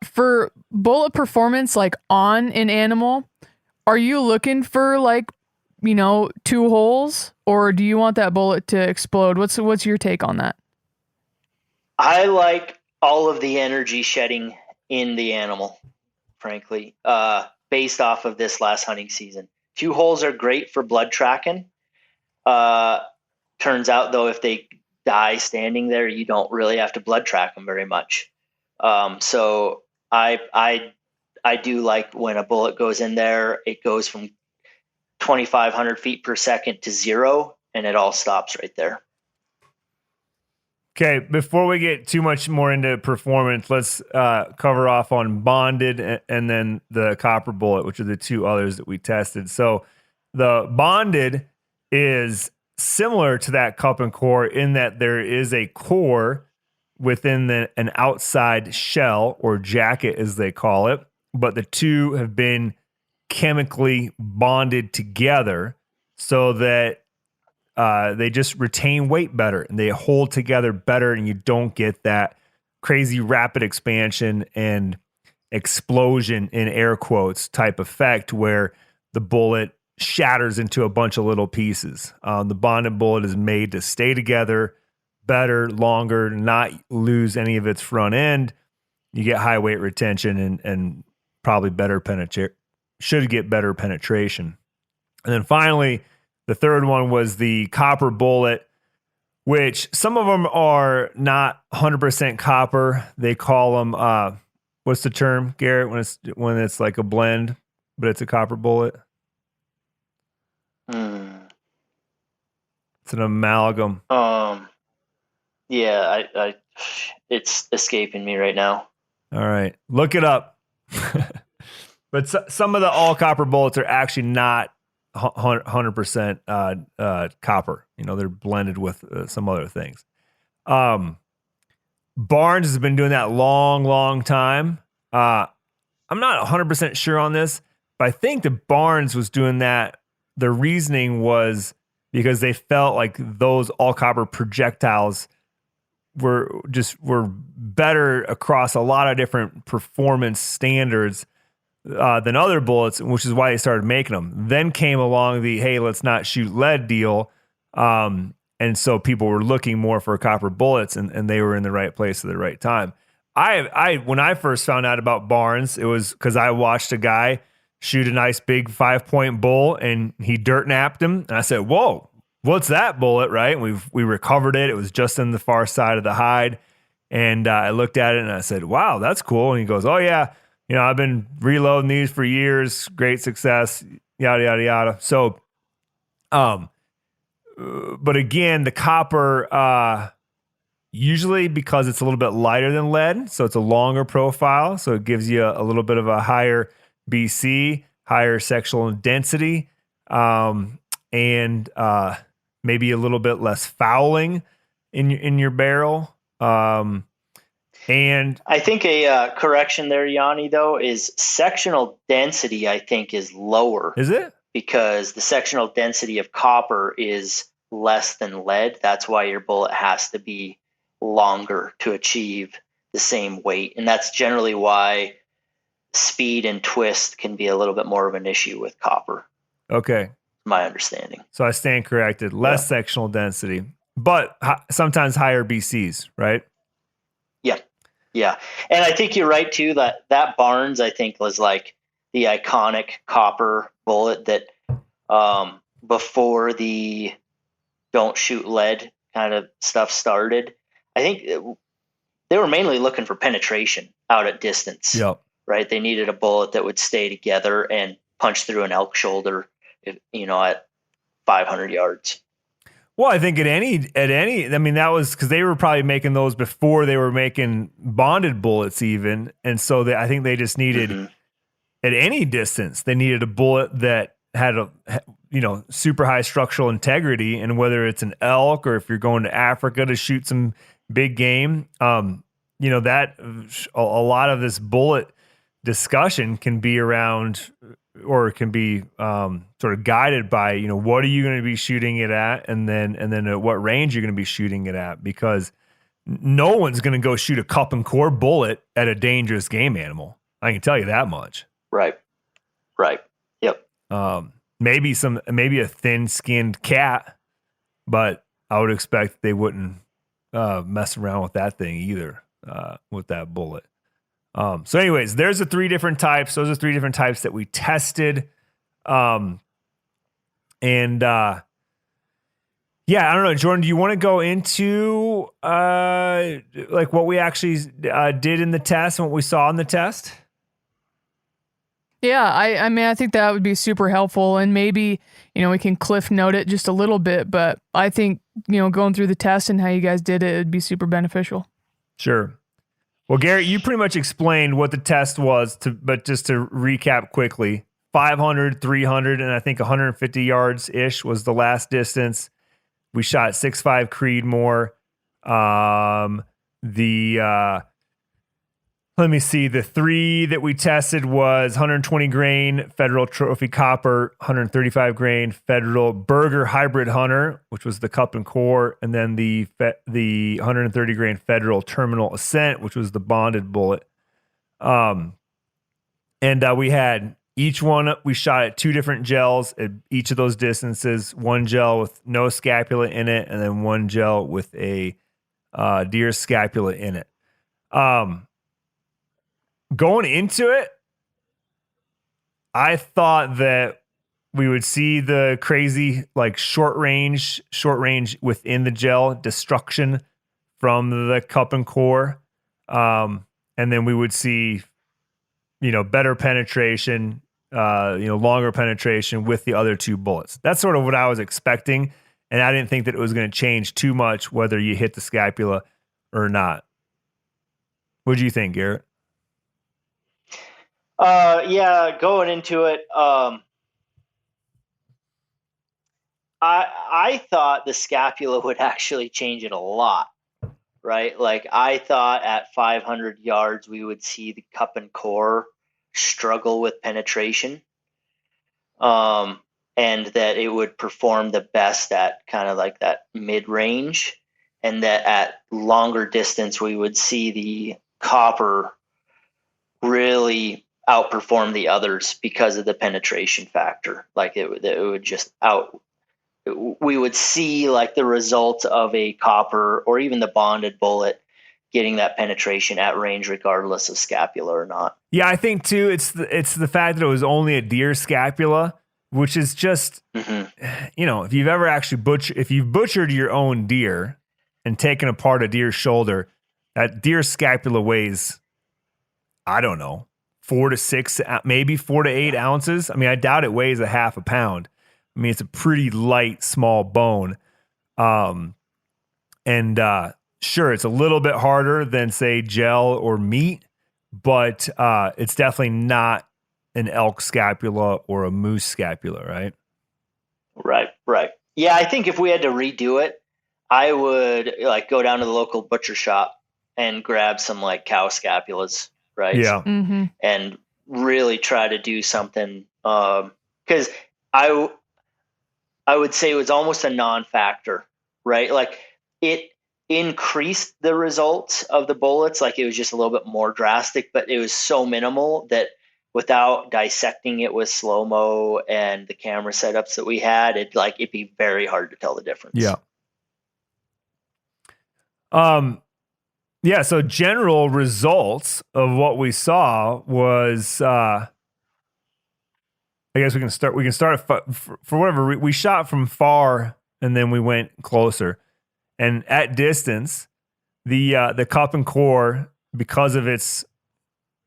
For bullet performance, like on an animal, are you looking for like, 2 holes, or do you want that bullet to explode? What's your take on that? I like all of the energy shedding in the animal, frankly, based off of this last hunting season. 2 holes are great for blood tracking. Turns out, though, if they die standing there, you don't really have to blood track them very much. So I do like when a bullet goes in there, it goes from 2,500 feet per second to 0, and it all stops right there. Okay, before we get too much more into performance, let's cover off on bonded and then the copper bullet, which are the 2 others that we tested. So the bonded is similar to that cup and core in that there is a core within an outside shell or jacket, as they call it, but the 2 have been chemically bonded together so that they just retain weight better and they hold together better, and you don't get that crazy rapid expansion and explosion in air quotes type effect where the bullet shatters into a bunch of little pieces. The bonded bullet is made to stay together better, longer, not lose any of its front end. You get high weight retention and probably better penetration. Should get better penetration. And then finally, the third one was the copper bullet, which some of them are not 100% copper. They call them, what's the term, Garrett, when it's like a blend, but it's a copper bullet? It's an amalgam. Yeah, I it's escaping me right now. All right, look it up. But some of the all copper bullets are actually not 100% copper. They're blended with some other things. Barnes has been doing that long time. I'm not 100% sure on this, but I think that Barnes was doing that. The reasoning was because they felt like those all copper projectiles were better across a lot of different performance standards than other bullets, which is why they started making them. Then came along the, hey, let's not shoot lead deal. And so people were looking more for copper bullets, and they were in the right place at the right time. When I first found out about Barnes, it was because I watched a guy shoot a nice big 5-point bull, and he dirt napped him. And I said, whoa, what's that bullet, right? And we recovered it. It was just in the far side of the hide. And I looked at it, and I said, wow, that's cool. And he goes, oh, yeah. I've been reloading these for years. Great success, yada, yada, yada. So, but again, the copper, usually because it's a little bit lighter than lead, so it's a longer profile. So it gives you a little bit of a higher BC, higher sectional density, and maybe a little bit less fouling in your barrel. And I think a correction there, Yanni, though, is sectional density, I think, is lower. Is it? Because the sectional density of copper is less than lead. That's why your bullet has to be longer to achieve the same weight. And that's generally why speed and twist can be a little bit more of an issue with copper. Okay. My understanding. So I stand corrected. Less sectional density, but sometimes higher BCs, right? Yeah. And I think you're right too, that Barnes, I think, was like the iconic copper bullet that before the don't shoot lead kind of stuff started. I think they were mainly looking for penetration out at distance. Yep. Right? They needed a bullet that would stay together and punch through an elk shoulder, at 500 yards. Well, I think at any, I mean, that was because they were probably making those before they were making bonded bullets even. And so I think they just needed, at any distance, they needed a bullet that had super high structural integrity. And whether it's an elk or if you're going to Africa to shoot some big game, that a lot of this bullet discussion can be around, or it can be sort of guided by, what are you going to be shooting it at, and then at what range you're going to be shooting it at, because no one's going to go shoot a cup and core bullet at a dangerous game animal. I can tell you that much. Right. Yep. Maybe a thin-skinned cat, but I would expect they wouldn't mess around with that thing either, with that bullet. So anyways, there's the three different types. Those are three different types that we tested. I don't know, Jordan, do you want to go into, like what we actually, did in the test and what we saw in the test? Yeah, I mean, I think that would be super helpful, and maybe, we can cliff note it just a little bit, but I think, going through the test and how you guys did it would be super beneficial. Sure. Well, Garrett, you pretty much explained what the test was, but just to recap quickly, 500, 300, and I think 150 yards-ish was the last distance. We shot 6.5 Creedmoor. Let me see. The three that we tested was 120 grain Federal Trophy Copper, 135 grain Federal Burger Hybrid Hunter, which was the cup and core, and then the 130 grain Federal Terminal Ascent, which was the bonded bullet. And we had each one. We shot at two different gels at each of those distances. One gel with no scapula in it, and then one gel with a deer scapula in it. Going into it, I thought that we would see the crazy, like short range within the gel destruction from the cup and core. And then we would see, better penetration, longer penetration with the other two bullets. That's sort of what I was expecting. And I didn't think that it was going to change too much whether you hit the scapula or not. What do you think, Garrett? Yeah, going into it, I thought the scapula would actually change it a lot, right? Like I thought at 500 yards we would see the cup and core struggle with penetration, and that it would perform the best at kind of like that mid-range, and that at longer distance we would see the copper really outperform the others because of the penetration factor. Like it would just we would see like the results of a copper or even the bonded bullet getting that penetration at range regardless of scapula or not. Yeah, I think too it's the fact that it was only a deer scapula, which is just if you've ever actually if you've butchered your own deer and taken apart a deer's shoulder, that deer scapula weighs, I don't know, 4 to 6, maybe 4 to 8 ounces. I mean, I doubt it weighs a half a pound. I mean, it's a pretty light, small bone. Sure, it's a little bit harder than, say, gel or meat, but it's definitely not an elk scapula or a moose scapula, right? Right. Yeah, I think if we had to redo it, I would like go down to the local butcher shop and grab some like cow scapulas. Right. Yeah. Mm-hmm. And really try to do something. Cause I would say it was almost a non-factor, right? Like it increased the results of the bullets. Like it was just a little bit more drastic, but it was so minimal that without dissecting it with slow-mo and the camera setups that we had, it'd be very hard to tell the difference. Yeah. Yeah, so general results of what we saw was, I guess we can start for whatever we shot from far and then we went closer. And at distance, the cup and core, because of its,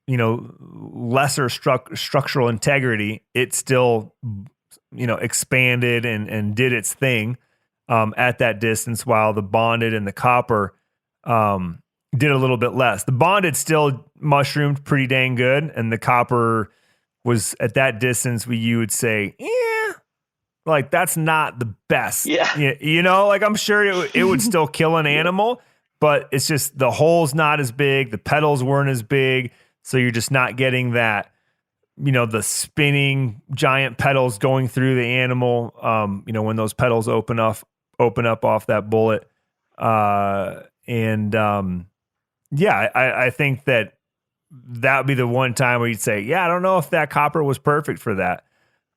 lesser structural integrity, it still, expanded and did its thing. at that distance, while the bonded and the copper did a little bit less. The bonded still mushroomed pretty dang good, and the copper was at that distance you would say, yeah, like that's not the best. Yeah. You know, like I'm sure it would still kill an animal, but it's just the hole's not as big, the petals weren't as big, so you're just not getting that, the spinning giant petals going through the animal. When those petals open up off that bullet. I think that would be the one time where you'd say, yeah, I don't know if that copper was perfect for that.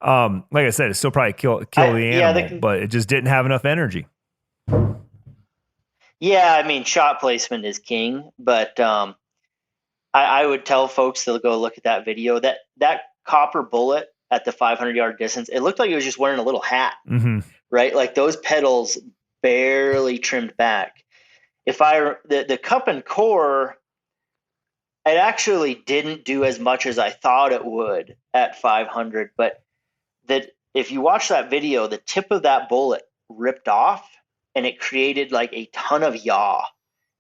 Like I said, it still probably kill the animal, but it just didn't have enough energy. Yeah, I mean, shot placement is king, but I would tell folks to go look at that video. That copper bullet at the 500-yard distance, it looked like it was just wearing a little hat, right? Like those petals barely trimmed back. The cup and core, it actually didn't do as much as I thought it would at 500, but that if you watch that video, the tip of that bullet ripped off and it created like a ton of yaw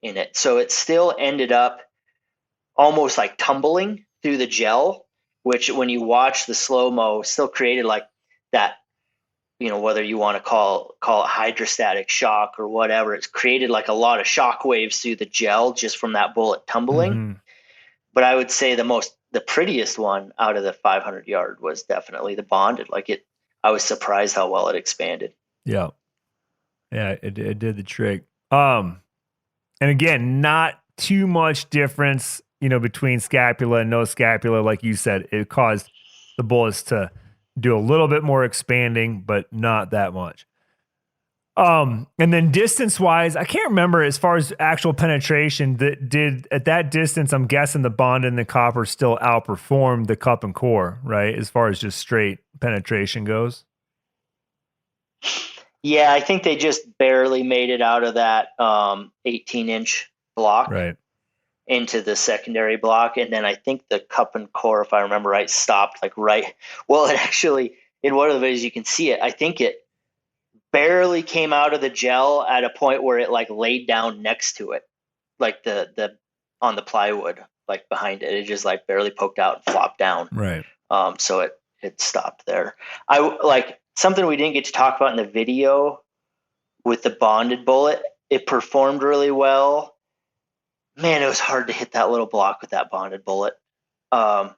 in it. So it still ended up almost like tumbling through the gel, which when you watch the slow-mo still created like that, whether you want to call it hydrostatic shock or whatever, it's created like a lot of shock waves through the gel just from that bullet tumbling. But I would say the prettiest one out of the 500-yard was definitely the bonded. I was surprised how well it expanded. Yeah. Yeah, it did the trick. And again, not too much difference, between scapula and no scapula. Like you said, it caused the bullets to do a little bit more expanding, but not that much. And then distance wise, I can't remember as far as actual penetration at that distance, I'm guessing the bond and the copper still outperformed the cup and core, right? As far as just straight penetration goes. Yeah, I think they just barely made it out of that 18-inch block into the secondary block. And then I think the cup and core, if I remember right, stopped well, it actually, in one of the videos you can see it, I think it barely came out of the gel at a point where it laid down next to it, like the on the plywood, behind it. It just barely poked out and flopped down. Right. So it stopped there. Something we didn't get to talk about in the video with the bonded bullet, it performed really well. Man, it was hard to hit that little block with that bonded bullet. I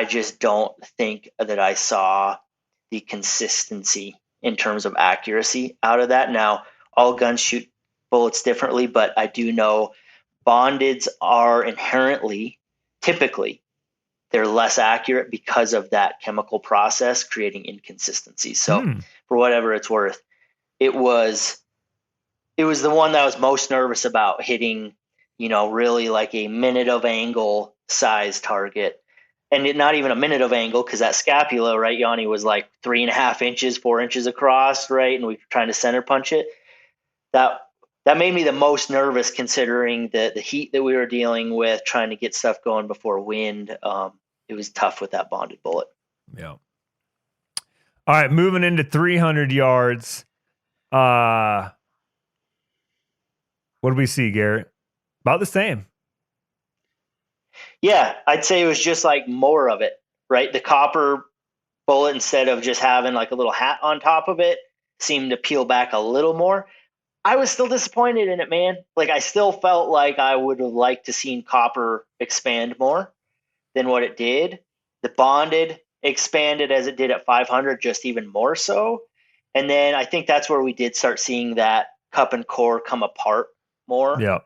just don't think that I saw the consistency in terms of accuracy out of that. Now, all guns shoot bullets differently, but I do know bondeds are typically, they're less accurate because of that chemical process creating inconsistencies. So for whatever it's worth, it was the one that I was most nervous about hitting, really like a minute of angle size target. And not even a minute of angle, because that scapula, right, Yanni, was 3.5 inches, 4 inches across, right? And we were trying to center punch it. That made me the most nervous, considering the heat that we were dealing with, trying to get stuff going before wind. It was tough with that bonded bullet. Yeah. All right, moving into 300 yards. What do we see, Garrett? About the same. Yeah, I'd say it was just more of it, right? The copper bullet, instead of just having a little hat on top of it, seemed to peel back a little more. I was still disappointed in it, man. I still felt like I would have liked to seen copper expand more than what it did. The bonded expanded as it did at 500, just even more so. And then I think that's where we did start seeing that cup and core come apart more. Yeah.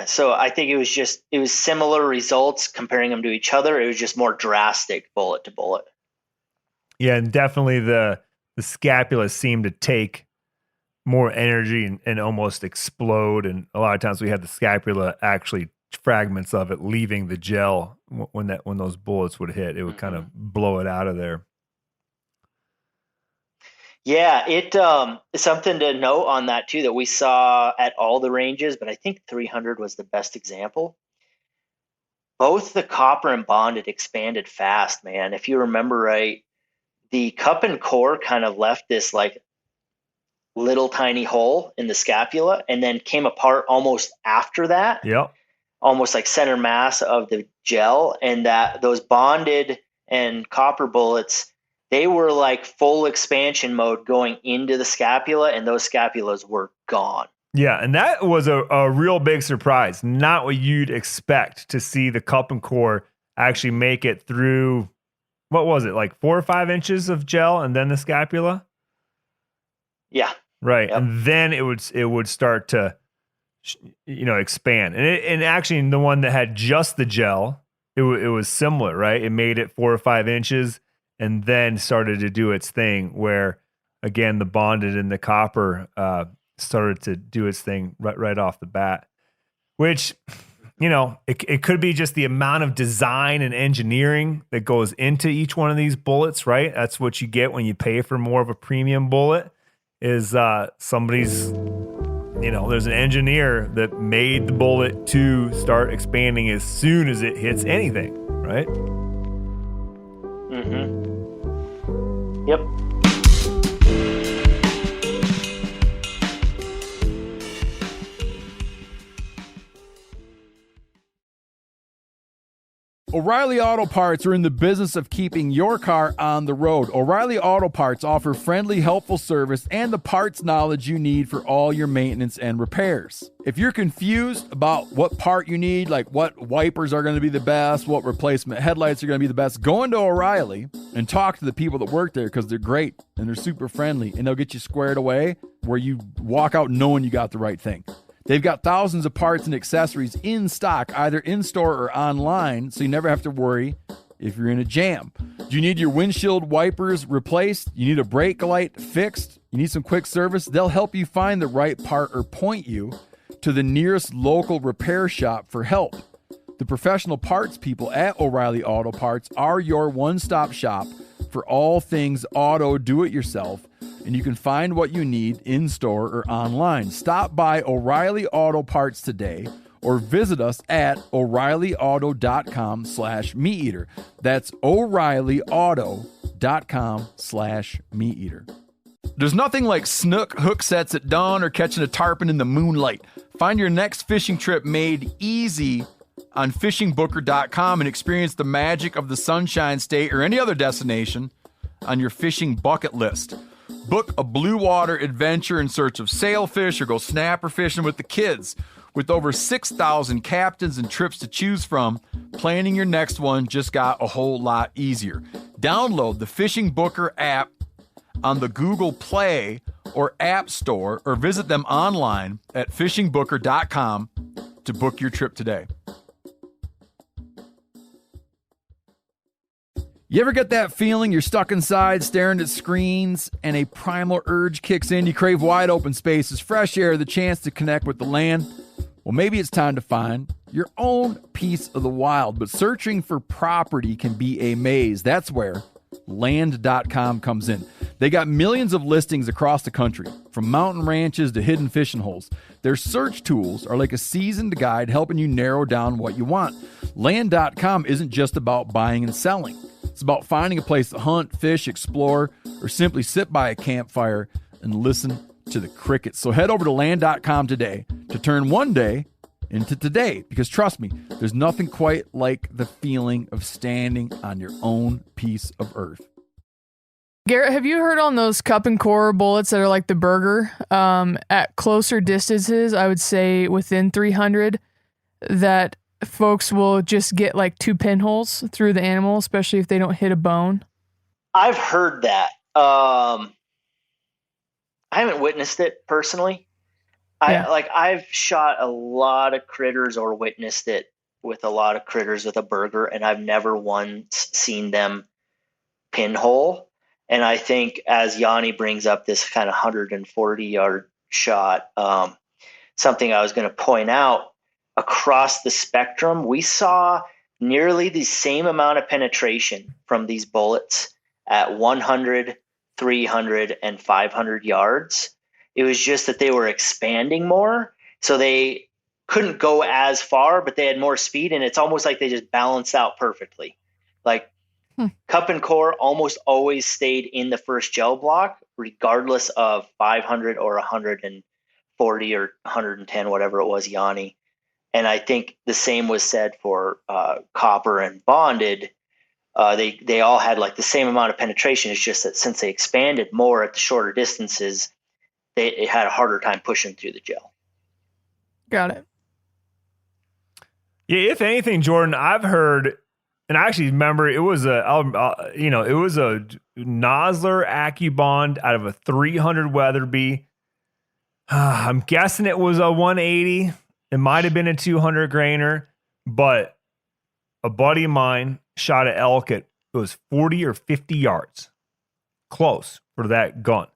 So I think it was similar results comparing them to each other. It was just more drastic bullet to bullet. Yeah, and definitely the scapula seemed to take more energy and almost explode. And a lot of times we had the scapula actually fragments of it leaving the gel when those bullets would hit. It would kind of blow it out of there. Yeah, it's something to note on that too, that we saw at all the ranges, but I think 300 was the best example. Both the copper and bonded expanded fast, man. If you remember right, the cup and core kind of left this like little tiny hole in the scapula and then came apart almost after that. Yep. Almost like center mass of the gel, and that those bonded and copper bullets, they were like full expansion mode going into the scapula, and those scapulas were gone. Yeah, and that was a real big surprise. Not what you'd expect to see the cup and core actually make it through, what was it, like 4 or 5 inches of gel and then the scapula? Yeah. Right. Yep. And then it would start to, expand. And actually the one that had just the gel, it was similar, right? It made it 4 or 5 inches and then started to do its thing where, again, the bonded and the copper started to do its thing right off the bat, which, it could be just the amount of design and engineering that goes into each one of these bullets, right? That's what you get when you pay for more of a premium bullet is somebody's, there's an engineer that made the bullet to start expanding as soon as it hits anything, right? Mm-hmm. Yep. O'Reilly Auto Parts are in the business of keeping your car on the road. O'Reilly Auto Parts offer friendly, helpful service and the parts knowledge you need for all your maintenance and repairs. If you're confused about what part you need, like what wipers are going to be the best, what replacement headlights are going to be the best, go into O'Reilly and talk to the people that work there because they're great and they're super friendly and they'll get you squared away where you walk out knowing you got the right thing. They've got thousands of parts and accessories in stock, either in-store or online, so you never have to worry if you're in a jam. Do you need your windshield wipers replaced? You need a brake light fixed? You need some quick service? They'll help you find the right part or point you to the nearest local repair shop for help. The professional parts people at O'Reilly Auto Parts are your one-stop shop for all things auto do-it-yourself, and you can find what you need in-store or online. Stop by O'Reilly Auto Parts today or visit us at O'ReillyAuto.com/MeatEater. That's O'ReillyAuto.com/MeatEater. There's nothing like snook hook sets at dawn or catching a tarpon in the moonlight. Find your next fishing trip made easy on fishingbooker.com and experience the magic of the Sunshine State or any other destination on your fishing bucket list. Book a blue water adventure in search of sailfish or go snapper fishing with the kids. With over 6,000 captains and trips to choose from, planning your next one just got a whole lot easier. Download the Fishing Booker app on the Google Play or App Store or visit them online at fishingbooker.com to book your trip today. You ever get that feeling you're stuck inside staring at screens and a primal urge kicks in? You crave wide open spaces, fresh air, the chance to connect with the land. Well, maybe it's time to find your own piece of the wild, but searching for property can be a maze. That's where land.com comes in. They got millions of listings across the country, from mountain ranches to hidden fishing holes. Their search tools are like a seasoned guide helping you narrow down what you want. Land.com isn't just about buying and selling. It's about finding a place to hunt, fish, explore, or simply sit by a campfire and listen to the crickets. So head over to land.com today to turn one day into today, because trust me, there's nothing quite like the feeling of standing on your own piece of earth. Garrett, have you heard on those cup and core bullets that are like the burger? At closer distances, I would say within 300, that folks will just get like 2 pinholes through the animal, especially if they don't hit a bone. I've heard that. I haven't witnessed it personally. I've shot a lot of critters or witnessed it with a lot of critters with a burger, and I've never once seen them pinhole. And I think as Yanni brings up this kind of 140-yard shot, something I was going to point out, across the spectrum, we saw nearly the same amount of penetration from these bullets at 100, 300, and 500 yards. It was just that they were expanding more, so they couldn't go as far, but they had more speed, and it's almost like they just balanced out perfectly. Like Cup and core almost always stayed in the first gel block, regardless of 500 or 140 or 110, whatever it was, Yanni. And I think the same was said for copper and bonded. They all had like the same amount of penetration. It's just that since they expanded more at the shorter distances, it had a harder time pushing through the gel. Got it. Yeah, if anything, Jordan, I've heard, and I actually remember it was a Nosler AccuBond out of a 300 Weatherby. I'm guessing it was a 180. It might have been a 200 grainer, but a buddy of mine shot an elk at, it was 40 or 50 yards, close for that gun.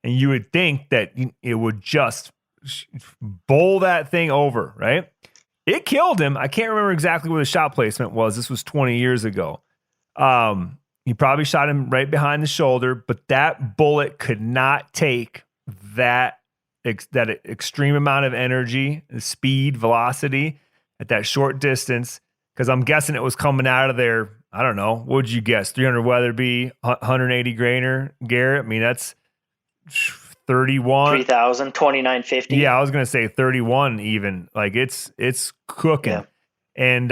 And you would think that it would just bowl that thing over, right? It killed him. I can't remember exactly what the shot placement was. This was 20 years ago. He probably shot him right behind the shoulder, but that bullet could not take that extreme amount of energy, speed, velocity at that short distance. Because I'm guessing it was coming out of there. I don't know. What'd you guess? 300 Weatherby, 180 grainer, Garrett. I mean, that's 31. 3,000, 2950. Yeah, I was going to say 31 even. Like it's cooking. Yeah. And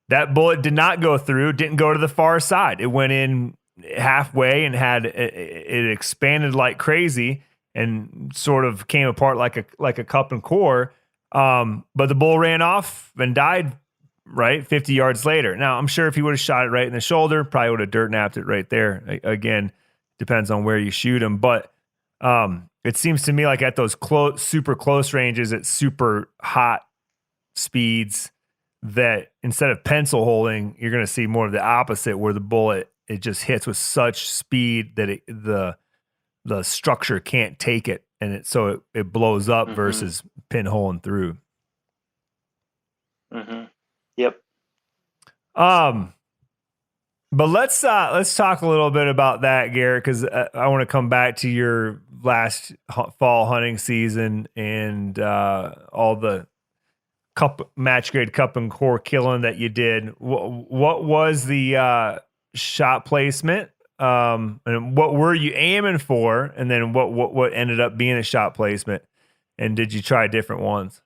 that bullet did not go through, didn't go to the far side. It went in halfway and it expanded like crazy and sort of came apart like a cup and core. But the bull ran off and died, right, 50 yards later. Now, I'm sure if he would have shot it right in the shoulder, probably would have dirt napped it right there. Again, depends on where you shoot him. But it seems to me like at those super close ranges at super hot speeds that instead of pencil holding, you're going to see more of the opposite, where the bullet, it just hits with such speed that the structure can't take it, and it blows up versus pinholing through. Mm-hmm. Yep. But let's talk a little bit about that, Garrett, because I want to come back to your last fall hunting season and all the match grade cup and core killing that you did. What was the shot placement, and what were you aiming for, and then what ended up being a shot placement, and did you try different ones?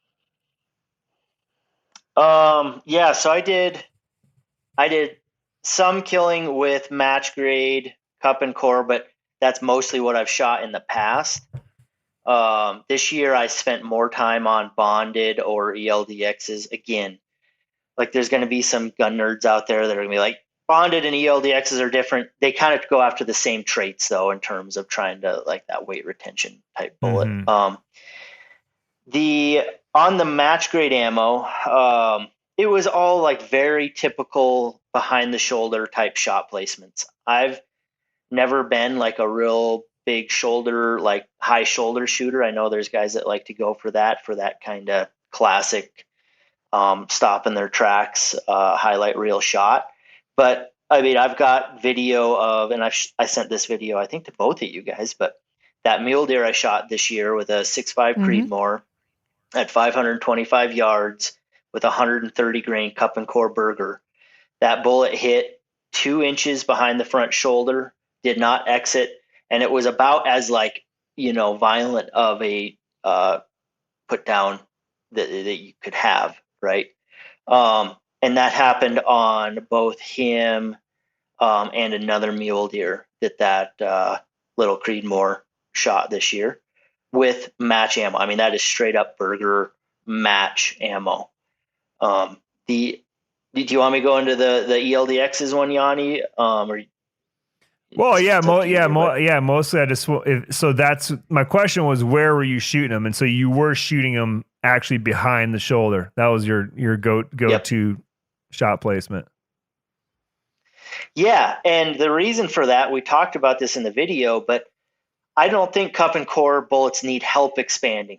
Yeah, so I did some killing with match grade cup and core, but that's mostly what I've shot in the past. This year I spent more time on bonded or ELDXs. Again, like there's going to be some gun nerds out there that are going to be like, bonded and ELDXs are different. They kind of go after the same traits though, in terms of trying to like that weight retention type bullet. On the match grade ammo, it was all like very typical behind the shoulder type shot placements. I've never been like a real big shoulder, like high shoulder shooter. I know there's guys that like to go for that kind of classic stop in their tracks, highlight reel shot. But I mean, I've got video of, and I sent this video, I think, to both of you guys, but that mule deer I shot this year with a 6.5 Creedmoor at 525 yards with 130 grain cup and core burger. That bullet hit 2 inches behind the front shoulder, did not exit, and it was about as like, violent of a put down that you could have, right? And that happened on both him and another mule deer that little Creedmoor shot this year with match ammo. I mean, that is straight up burger match ammo. Do you want me to go into the ELDXs one, Yanni? Mostly I just, so that's my question was, where were you shooting them? And so you were shooting them actually behind the shoulder. That was your go-to shot placement. Yeah. And the reason for that, we talked about this in the video, but I don't think cup and core bullets need help expanding,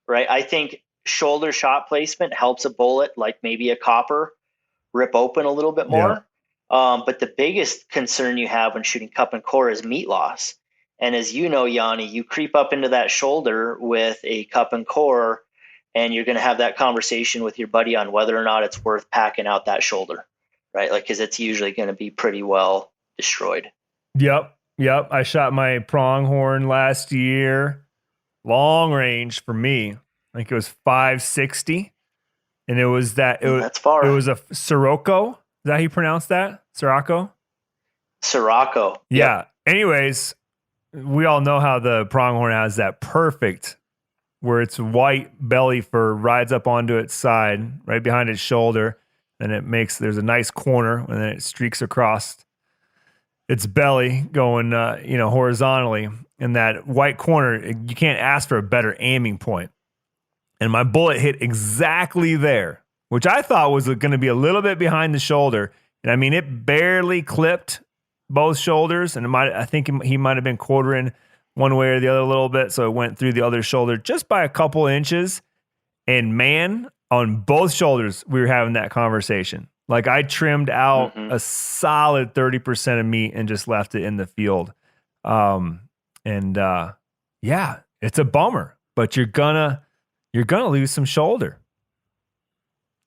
right? I think shoulder shot placement helps a bullet, like maybe a copper, rip open a little bit more. Yeah. But the biggest concern you have when shooting cup and core is meat loss. And as you know, Yanni, you creep up into that shoulder with a cup and core, and you're going to have that conversation with your buddy on whether or not it's worth packing out that shoulder. right? Like, because it's usually going to be pretty well destroyed. Yep. I shot my pronghorn last year. Long range for me. I think it was 560. And it was That's far. It was a Sirocco. Is that how you pronounce that? Sirocco? Sirocco. Yeah. Yep. Anyways, we all know how the pronghorn has that perfect where its white belly fur rides up onto its side, right behind its shoulder. And there's a nice corner, and then it streaks across its belly going, horizontally. And that white corner, you can't ask for a better aiming point. And my bullet hit exactly there, which I thought was going to be a little bit behind the shoulder. And I mean, it barely clipped both shoulders. And I think he might have been quartering one way or the other a little bit. So it went through the other shoulder just by a couple inches. And man, on both shoulders, we were having that conversation. Like, I trimmed out a solid 30% of meat and just left it in the field. Yeah, it's a bummer, but you're gonna lose some shoulder.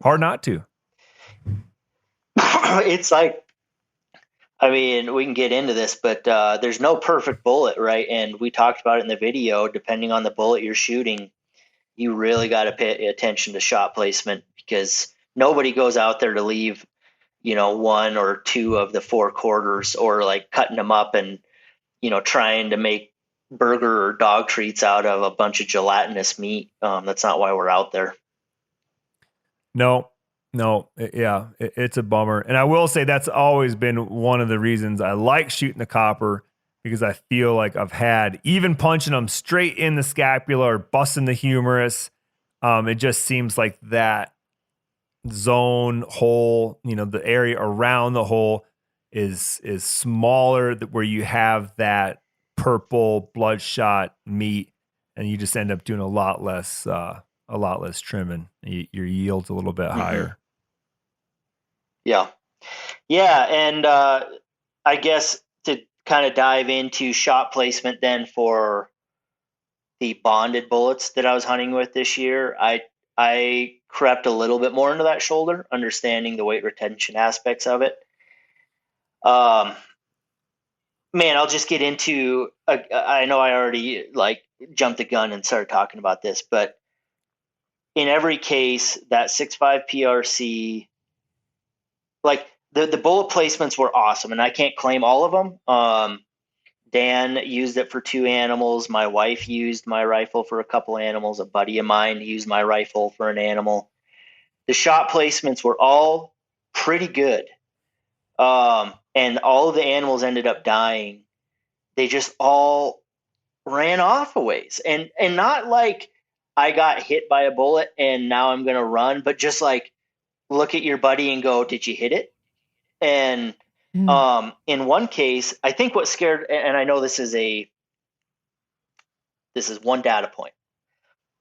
Hard not to. It's like, I mean, we can get into this, but there's no perfect bullet, right? And we talked about it in the video. Depending on the bullet you're shooting, you really got to pay attention to shot placement, because nobody goes out there to leave, one or two of the four quarters, or like cutting them up and, trying to make burger or dog treats out of a bunch of gelatinous meat. That's not why we're out there. No, it's a bummer. And I will say that's always been one of the reasons I like shooting the copper, because I feel like I've had, even punching them straight in the scapula or busting the humerus, it just seems like that zone hole, the area around the hole is smaller, where you have that purple bloodshot meat, and you just end up doing a lot less trimming. Your yield's a little bit higher. Yeah. And I guess to kind of dive into shot placement then for the bonded bullets that I was hunting with this year, I crept a little bit more into that shoulder, understanding the weight retention aspects of it. Man, I'll just get into, I know I already jumped the gun and started talking about this, but in every case, that 6.5 PRC, the bullet placements were awesome, and I can't claim all of them. Dan used it for 2 animals. My wife used my rifle for a couple animals. A buddy of mine used my rifle for an animal. The shot placements were all pretty good. And all of the animals ended up dying. They just all ran off a ways. And not like I got hit by a bullet and now I'm going to run, but just like look at your buddy and go, did you hit it? And in one case, I think what scared, and I know this is one data point,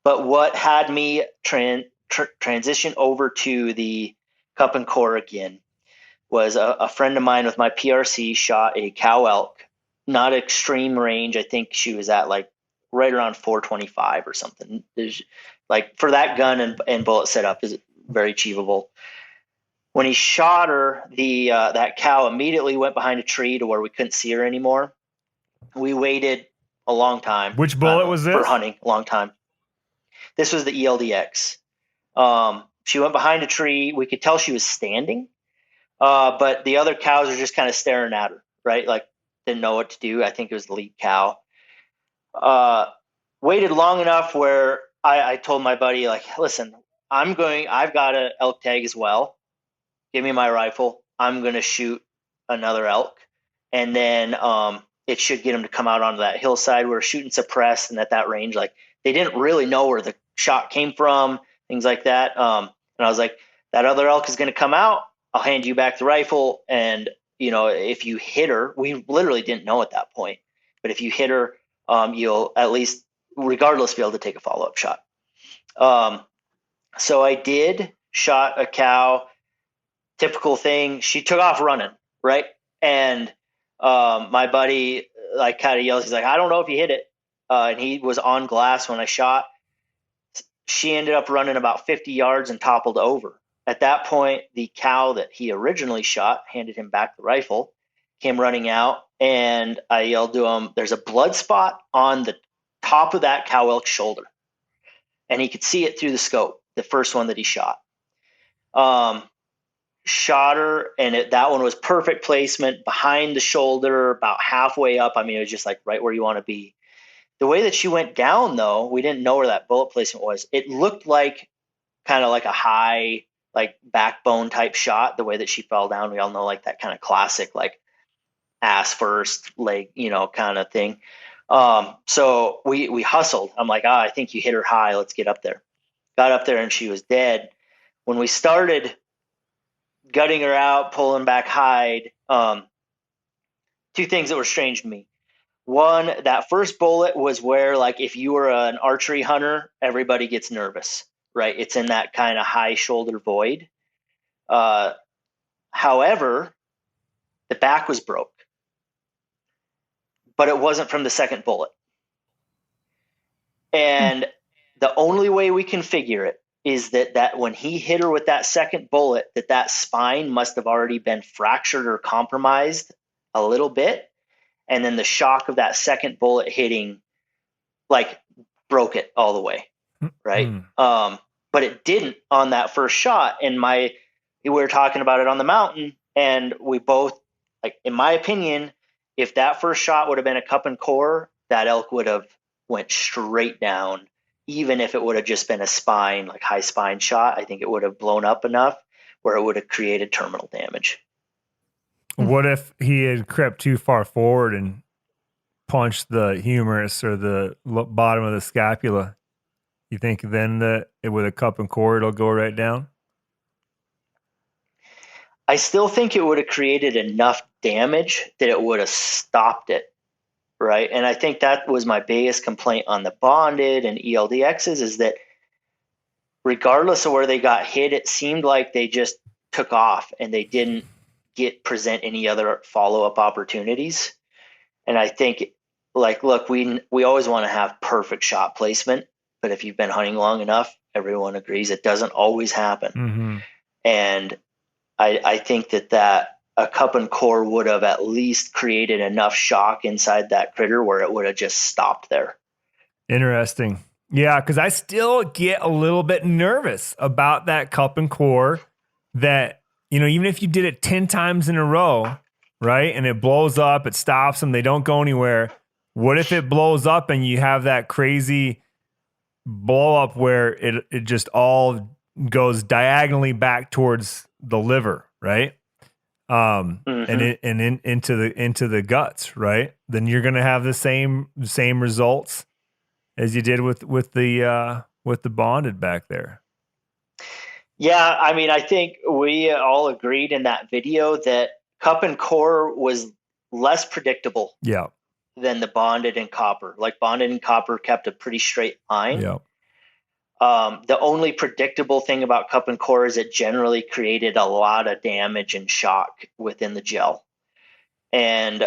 but what had me transition over to the cup and core again was a friend of mine with my PRC shot a cow elk, not extreme range. I think she was at right around 425 or something. There's, for that gun and bullet setup is very achievable. When he shot her, that cow immediately went behind a tree to where we couldn't see her anymore. We waited a long time. Which bullet was this? For hunting, a long time. This was the ELDX. She went behind a tree. We could tell she was standing, but the other cows were just kind of staring at her, right? Didn't know what to do. I think it was the lead cow. Waited long enough where I told my buddy, listen, I've got an elk tag as well. Give me my rifle. I'm going to shoot another elk. And then it should get them to come out onto that hillside. We're shooting suppressed, and at that range, they didn't really know where the shot came from, things like that. And I was like, that other elk is going to come out. I'll hand you back the rifle. And, if you hit her, we literally didn't know at that point. But if you hit her, you'll at least, regardless, be able to take a follow-up shot. So I did, shot a cow. Typical thing. She took off running, right? And my buddy kind of yells. He's like, I don't know if you hit it. And he was on glass when I shot. She ended up running about 50 yards and toppled over. At that point, the cow that he originally shot handed him back the rifle, came running out, and I yelled to him, "There's a blood spot on the top of that cow elk's shoulder." And he could see it through the scope, the first one that he shot. Shot her, and that one was perfect placement behind the shoulder, about halfway up. I mean, it was just like right where you want to be. The way that she went down, though, we didn't know where that bullet placement was. It looked like kind of like a high, like backbone type shot. The way that she fell down, we all know, like that kind of classic, like ass first, leg, kind of thing. So we hustled. I'm like, I think you hit her high. Let's get up there. Got up there, and she was dead. When we started gutting her out, pulling back hide, two things that were strange to me. One, that first bullet was where, like, if you were an archery hunter, everybody gets nervous, right? It's in that kind of high shoulder void. However, the back was broke, but it wasn't from the second bullet. And the only way we can figure it is that when he hit her with that second bullet, that spine must have already been fractured or compromised a little bit. And then the shock of that second bullet hitting, like, broke it all the way. Right. But it didn't on that first shot. And we were talking about it on the mountain, and we both, like, in my opinion, if that first shot would have been a cup and core, that elk would have went straight down. Even if it would have just been a spine, like high spine shot, I think it would have blown up enough where it would have created terminal damage. What if he had crept too far forward and punched the humerus or the bottom of the scapula? You think then that with a cup and core, it'll go right down? I still think it would have created enough damage that it would have stopped it. Right. And I think that was my biggest complaint on the bonded and ELDXs, is that regardless of where they got hit, it seemed like they just took off and they didn't present any other follow-up opportunities. And I think, like, look, we always want to have perfect shot placement, but if you've been hunting long enough, everyone agrees it doesn't always happen. Mm-hmm. And I think that a cup and core would have at least created enough shock inside that critter where it would have just stopped there. Interesting. Yeah, because I still get a little bit nervous about that cup and core, that, even if you did it 10 times in a row, right, and it blows up, it stops them, they don't go anywhere. What if it blows up and you have that crazy blow up where it just all goes diagonally back towards the liver, right? And into the guts, right? Then you're going to have the same results as you did with the bonded back there. Yeah, I mean, I think we all agreed in that video that cup and core was less predictable. Yeah. Than the bonded and copper. Like, bonded and copper kept a pretty straight line. Yeah. The only predictable thing about cup and core is it generally created a lot of damage and shock within the gel. And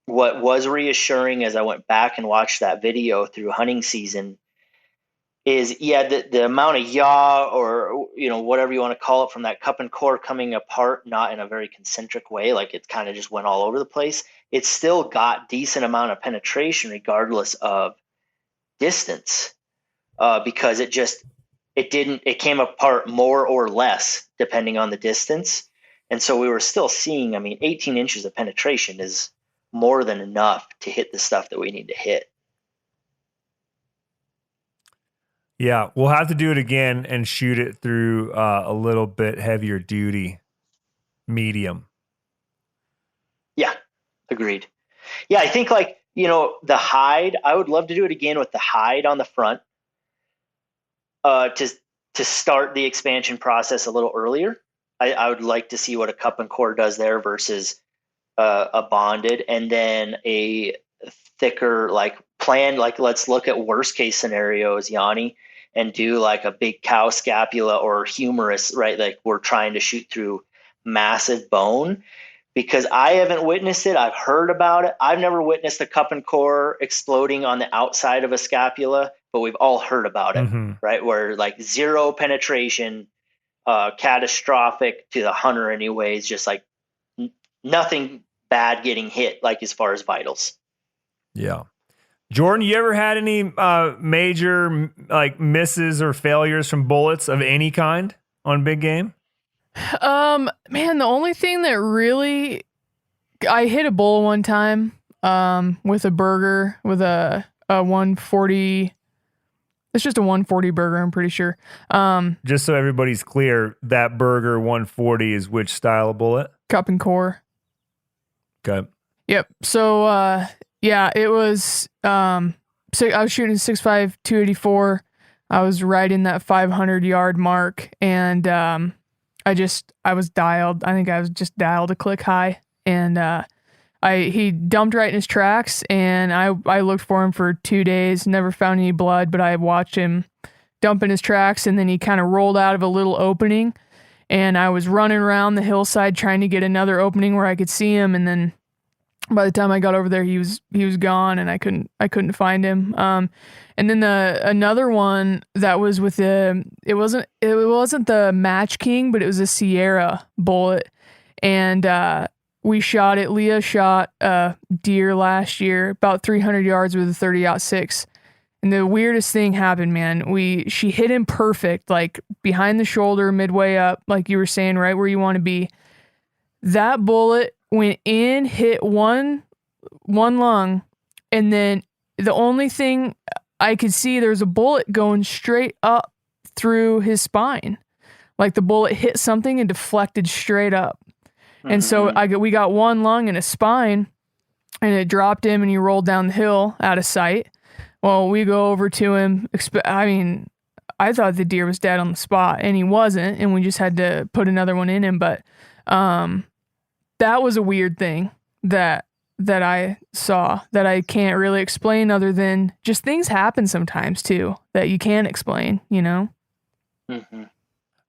what was reassuring as I went back and watched that video through hunting season is, the amount of yaw, or whatever you want to call it, from that cup and core coming apart, not in a very concentric way, like it kind of just went all over the place. It still got decent amount of penetration regardless of distance. Because it came apart more or less depending on the distance. And so we were still seeing, 18 inches of penetration is more than enough to hit the stuff that we need to hit. Yeah, we'll have to do it again and shoot it through a little bit heavier duty medium. Yeah, agreed. Yeah, I think, like, the hide, I would love to do it again with the hide on the front. To start the expansion process a little earlier. I would like to see what a cup and core does there versus a bonded, and then a thicker, like, plan. Like, let's look at worst case scenarios, Yanni, and do like a big cow scapula or humerus, right? Like, we're trying to shoot through massive bone, because I haven't witnessed it. I've heard about it. I've never witnessed a cup and core exploding on the outside of a scapula, but we've all heard about it, right? Where, like, zero penetration catastrophic to the hunter anyways, just like nothing bad getting hit, like as far as vitals. Yeah. Jordan, you ever had any major like misses or failures from bullets of any kind on big game? Man, the only thing that really, I hit a bull one time with a burger with a 140. It's just a 140 burger, I'm pretty sure. Just so everybody's clear, that burger 140 is which style of bullet? Cup and core. Okay. Yep. So yeah, it was I was shooting 6.5 284. I was right in that 500-yard mark, and I was dialed. I think I was just dialed a click high, and he dumped right in his tracks, and I looked for him for 2 days, never found any blood, but I watched him dump in his tracks, and then he kind of rolled out of a little opening, and I was running around the hillside trying to get another opening where I could see him, and then by the time I got over there, he was gone, and I couldn't find him. And then another one that was with it wasn't the Match King, but it was a Sierra bullet, and Leah shot a deer last year, about 300 yards with a 30-06. And the weirdest thing happened, man. She hit him perfect, like behind the shoulder, midway up, like you were saying, right where you want to be. That bullet went in, hit one lung, and then the only thing I could see, there was a bullet going straight up through his spine. Like the bullet hit something and deflected straight up. And so we got one lung and a spine, and it dropped him, and he rolled down the hill out of sight. Well, we go over to him. I thought the deer was dead on the spot, and he wasn't, and we just had to put another one in him. But that was a weird thing that I saw that I can't really explain, other than just things happen sometimes too that you can't explain, you know? Mm-hmm.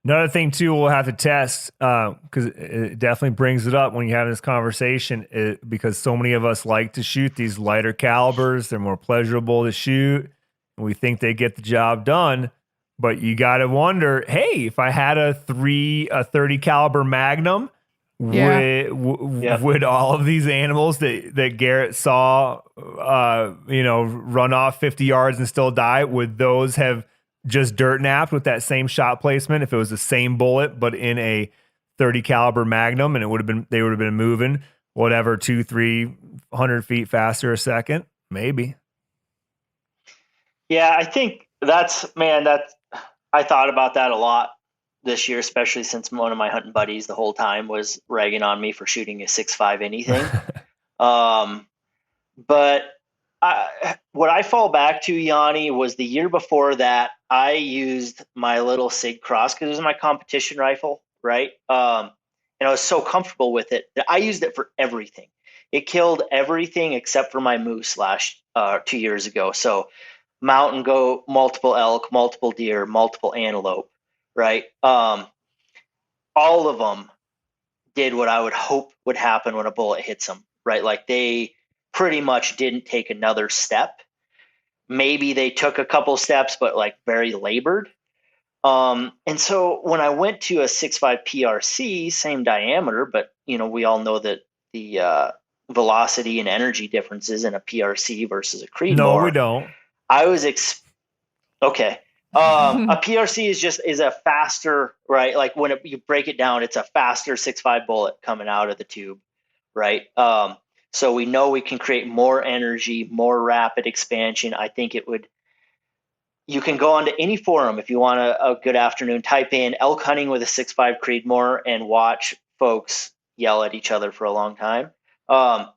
Another thing too, we'll have to test because it definitely brings it up when you have this conversation, because so many of us like to shoot these lighter calibers. They're more pleasurable to shoot, and we think they get the job done. But you got to wonder, hey, if I had a 30 caliber Magnum, would all of these animals that Garrett saw, run off 50 yards and still die? Would those have just dirt napped with that same shot placement if it was the same bullet but in a 30 caliber Magnum, and they would have been moving whatever 200-300 feet faster a second? Maybe. Yeah, I think I thought about that a lot this year, especially since one of my hunting buddies the whole time was ragging on me for shooting a 6.5 anything. But what I fall back to, Yanni, was the year before that I used my little SIG Cross, because it was my competition rifle, right? And I was so comfortable with it that I used it for everything. It killed everything except for my moose 2 years ago. So mountain goat, multiple elk, multiple deer, multiple antelope, right? All of them did what I would hope would happen when a bullet hits them, right? Like they pretty much didn't take another step. Maybe they took a couple steps, but like very labored. And so when I went to a 6.5 PRC, same diameter, but we all know that the velocity and energy differences in a PRC versus a Creedmoor. No, we don't. I was okay. A PRC is a faster, right? Like when you break it down, it's a faster 6.5 bullet coming out of the tube, right? So we know we can create more energy, more rapid expansion. I think you can go onto any forum if you want a good afternoon, type in elk hunting with a 6.5 Creedmoor and watch folks yell at each other for a long time. 6.5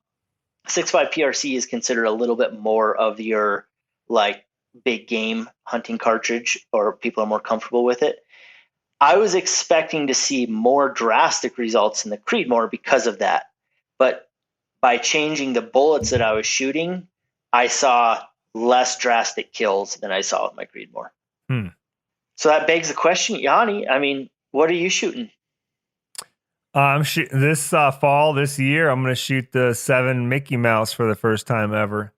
PRC is considered a little bit more of your like big game hunting cartridge, or people are more comfortable with it. I was expecting to see more drastic results in the Creedmoor because of that. But by changing the bullets that I was shooting, I saw less drastic kills than I saw with my Creedmoor. So that begs the question, Yanni, I mean, what are you shooting? This fall, this year, I'm going to shoot the 7 Mickey Mouse for the first time ever.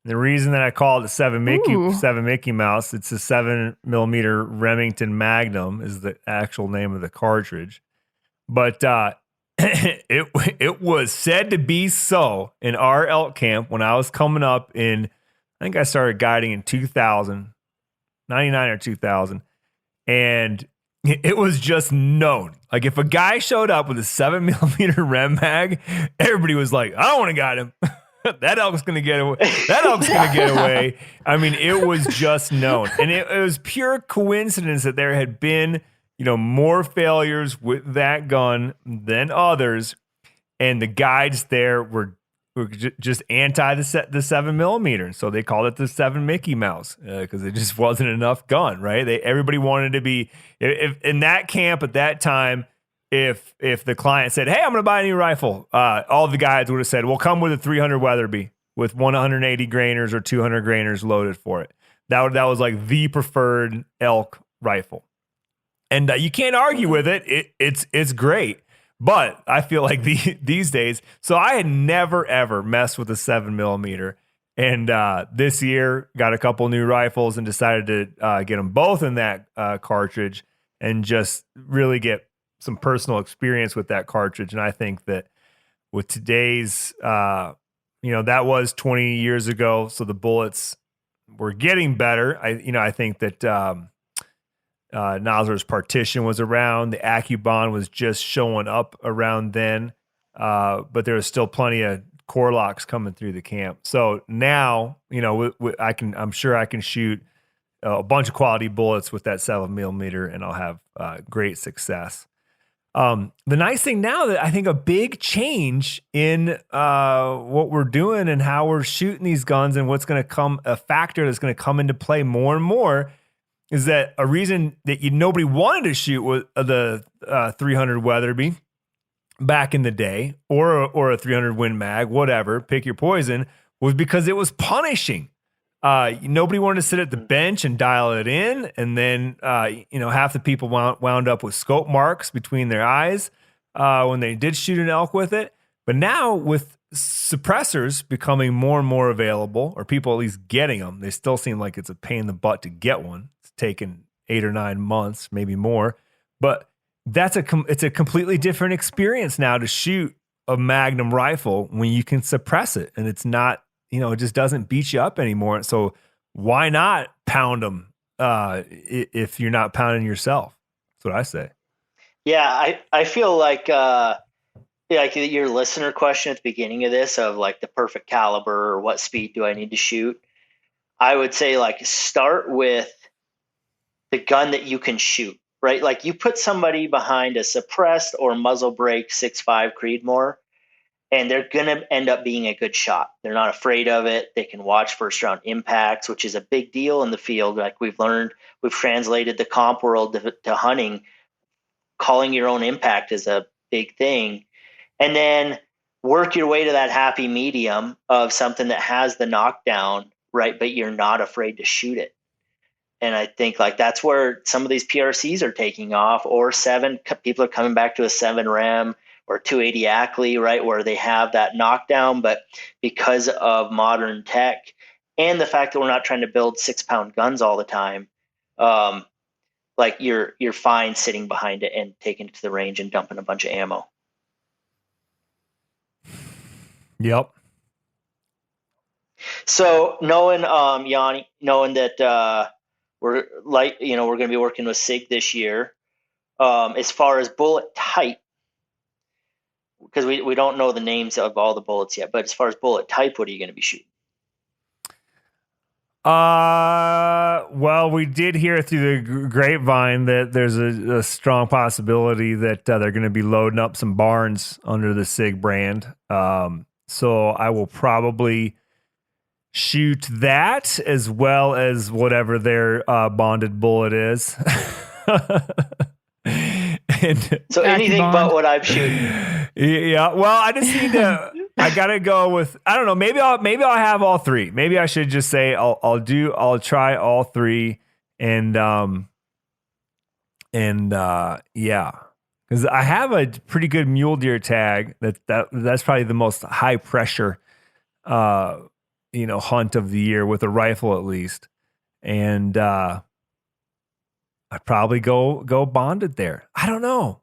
The reason that I call it the seven Ooh. Mickey Mouse, it's a 7mm Remington Magnum is the actual name of the cartridge. But it was said to be so in our elk camp when I was coming up in, I think I started guiding in 2000, 99 or 2000. And it was just known. Like if a guy showed up with a 7mm Rem Mag, everybody was like, I don't want to guide him. That elk's going to get away. That elk's going to get away. I mean, it was just known. And it was pure coincidence that there had been, more failures with that gun than others. And the guides there were just anti the 7mm. So they called it the 7 Mickey Mouse because it just wasn't enough gun, right? Everybody wanted to be, if in that camp at that time, if the client said, hey, I'm going to buy a new rifle, all the guys would have said, well, come with a 300 Weatherby with 180 grainers or 200 grainers loaded for it. That was like the preferred elk rifle. And you can't argue with it. It's great. But I feel like these days, so I had never, ever messed with a 7mm. And this year, got a couple new rifles and decided to get them both in that cartridge and just really get some personal experience with that cartridge. And I think that with today's, that was 20 years ago. So the bullets were getting better. I think that Nosler's Partition was around. The AccuBond was just showing up around then. But there was still plenty of core locks coming through the camp. So now, I'm sure I can shoot a bunch of quality bullets with that 7mm and I'll have great success. The nice thing now that I think a big change in what we're doing and how we're shooting these guns and what's going to come, a factor that's going to come into play more and more is that a reason that nobody wanted to shoot with the 300 Weatherby back in the day or a 300 Win Mag, whatever, pick your poison, was because it was punishing. Nobody wanted to sit at the bench and dial it in. And then, half the people wound up with scope marks between their eyes when they did shoot an elk with it. But now with suppressors becoming more and more available, or people at least getting them, they still seem like it's a pain in the butt to get one. It's taken 8 or 9 months, maybe more. But it's a completely different experience now to shoot a Magnum rifle when you can suppress it. And it's not, it just doesn't beat you up anymore. So why not pound them if you're not pounding yourself? That's what I say. Yeah, I feel like your listener question at the beginning of this of like the perfect caliber or what speed do I need to shoot? I would say like start with the gun that you can shoot, right? Like you put somebody behind a suppressed or muzzle brake 6.5 Creedmoor, and they're going to end up being a good shot. They're not afraid of it. They can watch first round impacts, which is a big deal in the field. Like we've translated the comp world to hunting. Calling your own impact is a big thing. And then work your way to that happy medium of something that has the knockdown, right? But you're not afraid to shoot it. And I think like that's where some of these PRCs are taking off, or people are coming back to a 7 Rem or 280 Ackley, right? Where they have that knockdown, but because of modern tech and the fact that we're not trying to build 6-pound guns all the time, like you're fine sitting behind it and taking it to the range and dumping a bunch of ammo. Yep. So knowing, Yanni, knowing that we're going to be working with SIG this year, as far as bullet type, because we don't know the names of all the bullets yet, but as far as bullet type, what are you going to be shooting? Well, we did hear through the grapevine that there's a strong possibility that they're going to be loading up some barns under the SIG brand. So I will probably shoot that as well as whatever their bonded bullet is. So anything but what I'm shooting. Yeah. Well, I just need to. I gotta go with. I don't know. Maybe I'll have all three. Maybe I should just say I'll try all three and yeah. Because I have a pretty good mule deer tag that's probably the most high pressure hunt of the year with a rifle at least. And I'd probably go bonded there. I don't know.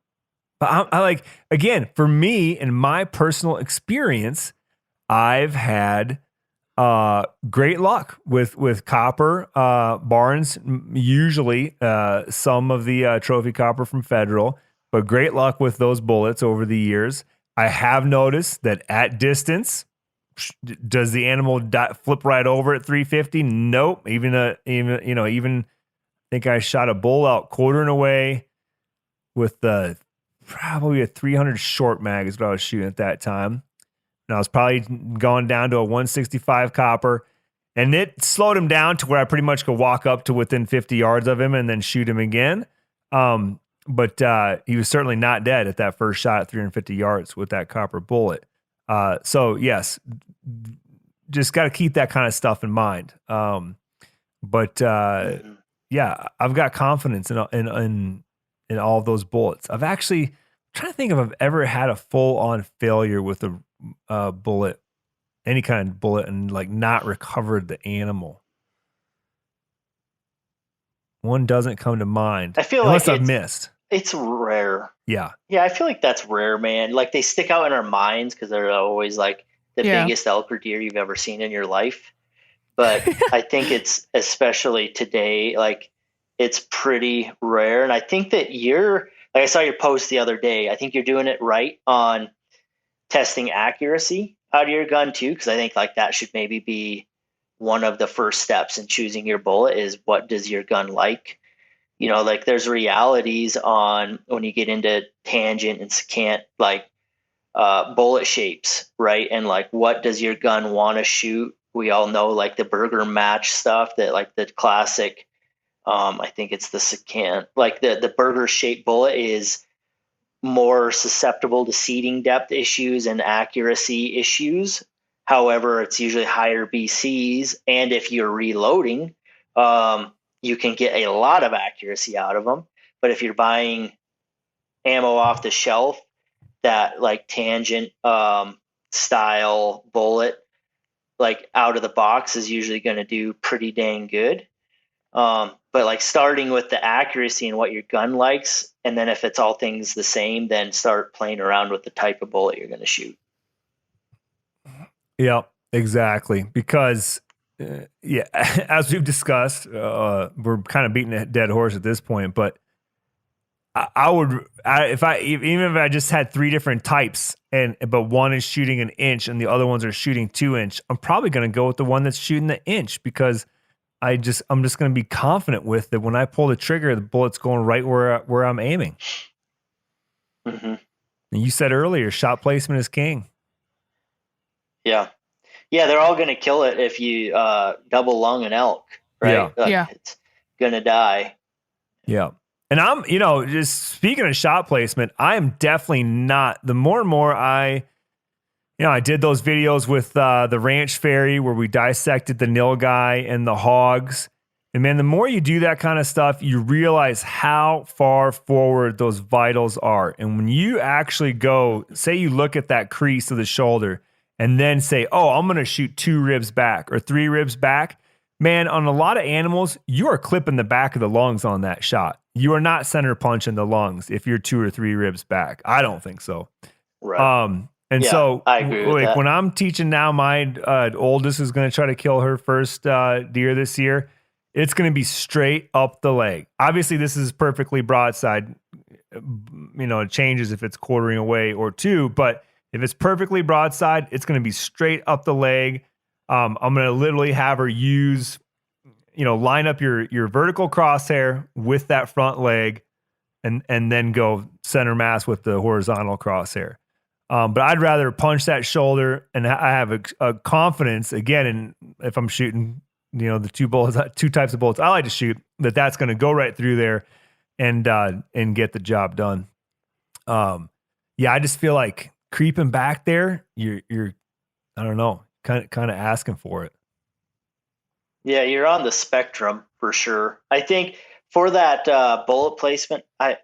But I like, again, for me, in my personal experience, I've had great luck with copper barns, usually some of the trophy copper from Federal, but great luck with those bullets over the years. I have noticed that at distance, does the animal flip right over at 350? Nope. Even I think I shot a bull out quartering away with probably a 300 short mag is what I was shooting at that time. And I was probably going down to a 165 copper, and it slowed him down to where I pretty much could walk up to within 50 yards of him and then shoot him again. But he was certainly not dead at that first shot at 350 yards with that copper bullet. So yes, just got to keep that kind of stuff in mind. Yeah, I've got confidence in all of those bullets. I'm trying to think if I've ever had a full on failure with a bullet, any kind of bullet, and like not recovered the animal. One doesn't come to mind. I feel unless like I've missed. It's rare. Yeah. Yeah, I feel like that's rare, man. Like they stick out in our minds because they're always like the biggest elk or deer you've ever seen in your life. But I think it's especially today, like it's pretty rare. And I think that like I saw your post the other day. I think you're doing it right on testing accuracy out of your gun too. Cause I think like that should maybe be one of the first steps in choosing your bullet is what does your gun like? Like there's realities on when you get into tangent and secant, like bullet shapes, right? And like, what does your gun want to shoot? We all know like the burger match stuff that like the classic, I think it's the secant, like the burger shaped bullet is more susceptible to seating depth issues and accuracy issues. However, it's usually higher BCs. And if you're reloading, you can get a lot of accuracy out of them. But if you're buying ammo off the shelf, that like tangent style bullet, like out of the box is usually going to do pretty dang good. But like starting with the accuracy and what your gun likes, and then if it's all things the same, then start playing around with the type of bullet you're going to shoot. Yeah, exactly. Because as we've discussed, we're kind of beating a dead horse at this point, but even if I just had three different types but one is shooting an inch and the other ones are shooting 2 inch, I'm probably going to go with the one that's shooting the inch because I'm just going to be confident with that when I pull the trigger, the bullet's going right where I'm aiming. Mm-hmm. And you said earlier, shot placement is king. Yeah. Yeah, they're all going to kill it if you double lung an elk, right? Yeah. It's going to die. Yeah. And I'm, just speaking of shot placement, I am definitely not. The more and more I did those videos with the ranch fairy where we dissected the nilgai and the hogs. And man, the more you do that kind of stuff, you realize how far forward those vitals are. And when you actually go, say you look at that crease of the shoulder and then say, oh, I'm going to shoot 2 ribs back or 3 ribs back. Man, on a lot of animals, you are clipping the back of the lungs on that shot. You are not center punching the lungs if you're 2 or 3 ribs back. I don't think so. Right. So I agree with that. When I'm teaching now, my oldest is going to try to kill her first deer this year. It's going to be straight up the leg. Obviously, this is perfectly broadside. It changes if it's quartering away or 2, but if it's perfectly broadside, it's going to be straight up the leg. I'm going to literally have her use, line up your vertical crosshair with that front leg and then go center mass with the horizontal crosshair. But I'd rather punch that shoulder, and I have a confidence, again, in if I'm shooting, the 2 types of bullets I like to shoot, that's going to go right through there and get the job done. I just feel like creeping back there, you're I don't know, kind of asking for it. Yeah, you're on the spectrum for sure. I think for that bullet placement, I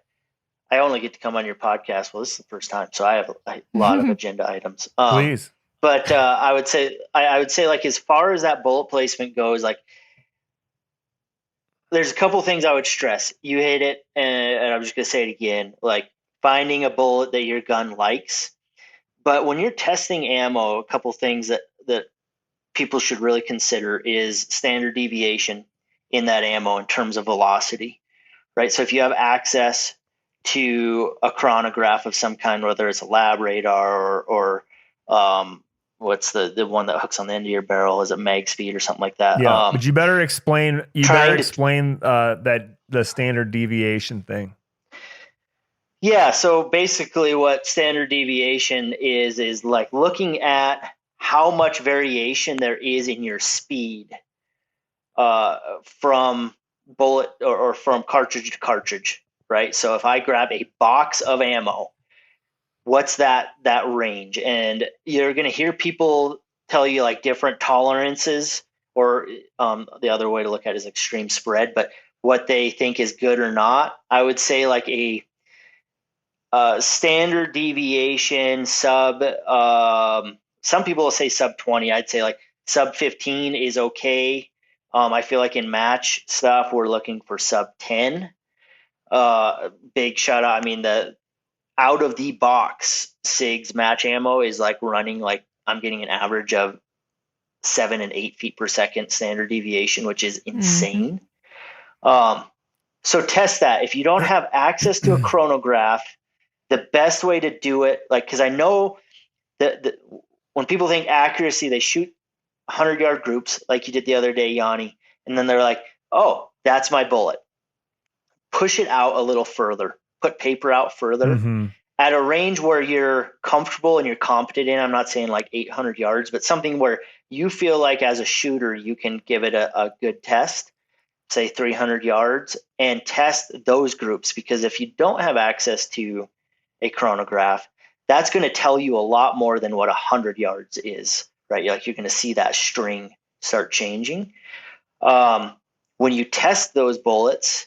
only get to come on your podcast. Well, this is the first time, so I have a lot of agenda items. Please. But I would say like as far as that bullet placement goes, like there's a couple things I would stress. You hit it, and I'm just gonna say it again. Like finding a bullet that your gun likes. But when you're testing ammo, a couple things that people should really consider is standard deviation in that ammo in terms of velocity, right? So if you have access to a chronograph of some kind, whether it's a lab radar or what's the one that hooks on the end of your barrel, is it mag speed or something like that? Yeah, but you better explain. That the standard deviation thing. Yeah, so basically, what standard deviation is like looking at how much variation there is in your speed from bullet or from cartridge to cartridge, right? So if I grab a box of ammo, what's that range? And you're going to hear people tell you like different tolerances, or the other way to look at it is extreme spread, but what they think is good or not. I would say like a standard deviation sub, some people will say sub 20. I'd say like sub 15 is okay. I feel like in match stuff, we're looking for sub 10. Big shout out. I mean, the out of the box SIGs match ammo is like running like I'm getting an average of 7 and 8 feet per second standard deviation, which is insane. So test that. If you don't have access to a chronograph, the best way to do it, like, because I know that when people think accuracy, they shoot 100-yard groups like you did the other day, Yanni, and then they're like, oh, that's my bullet. Push it out a little further. Put paper out further at a range where you're comfortable and you're competent in. I'm not saying like 800 yards, but something where you feel like as a shooter, you can give it a good test, say 300 yards, and test those groups. Because if you don't have access to a chronograph, that's going to tell you a lot more than what 100 yards is, right? Like you're going to see that string start changing. When you test those bullets,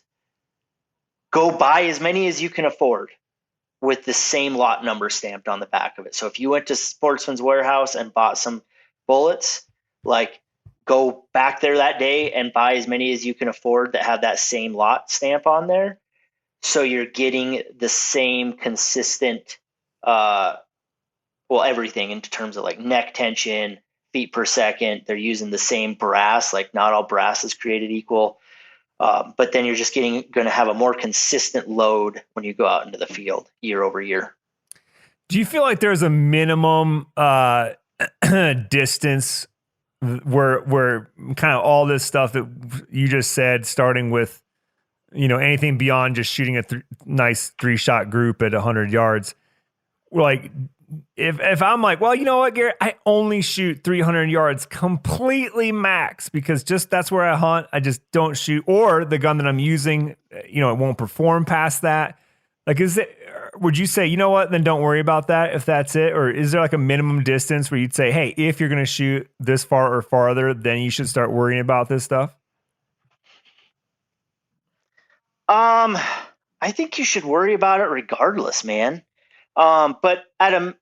go buy as many as you can afford with the same lot number stamped on the back of it. So if you went to Sportsman's Warehouse and bought some bullets, like go back there that day and buy as many as you can afford that have that same lot stamp on there. So you're getting the same consistent, everything in terms of like neck tension, feet per second. They're using the same brass, like not all brass is created equal. But then you're just going to have a more consistent load when you go out into the field year over year. Do you feel like there's a minimum distance where kind of all this stuff that you just said, starting with, anything beyond just shooting a nice 3-shot group at 100 yards, like if I'm like, well, you know what, Garrett, I only shoot 300 yards completely max because just that's where I hunt. I just don't shoot, or the gun that I'm using, it won't perform past that. Like, would you say, you know what, then don't worry about that if that's it? Or is there like a minimum distance where you'd say, hey, if you're going to shoot this far or farther, then you should start worrying about this stuff? I think you should worry about it regardless, man. But at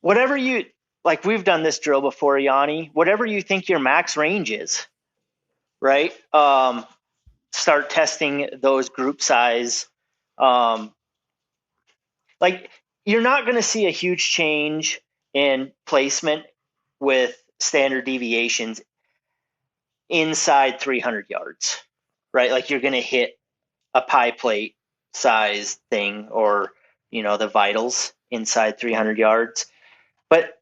whatever you like, we've done this drill before, Yanni. Whatever you think your max range is, right? Start testing those group size. Like you're not going to see a huge change in placement with standard deviations inside 300 yards, right? Like you're going to hit a pie plate size thing or, the vitals inside 300 yards. But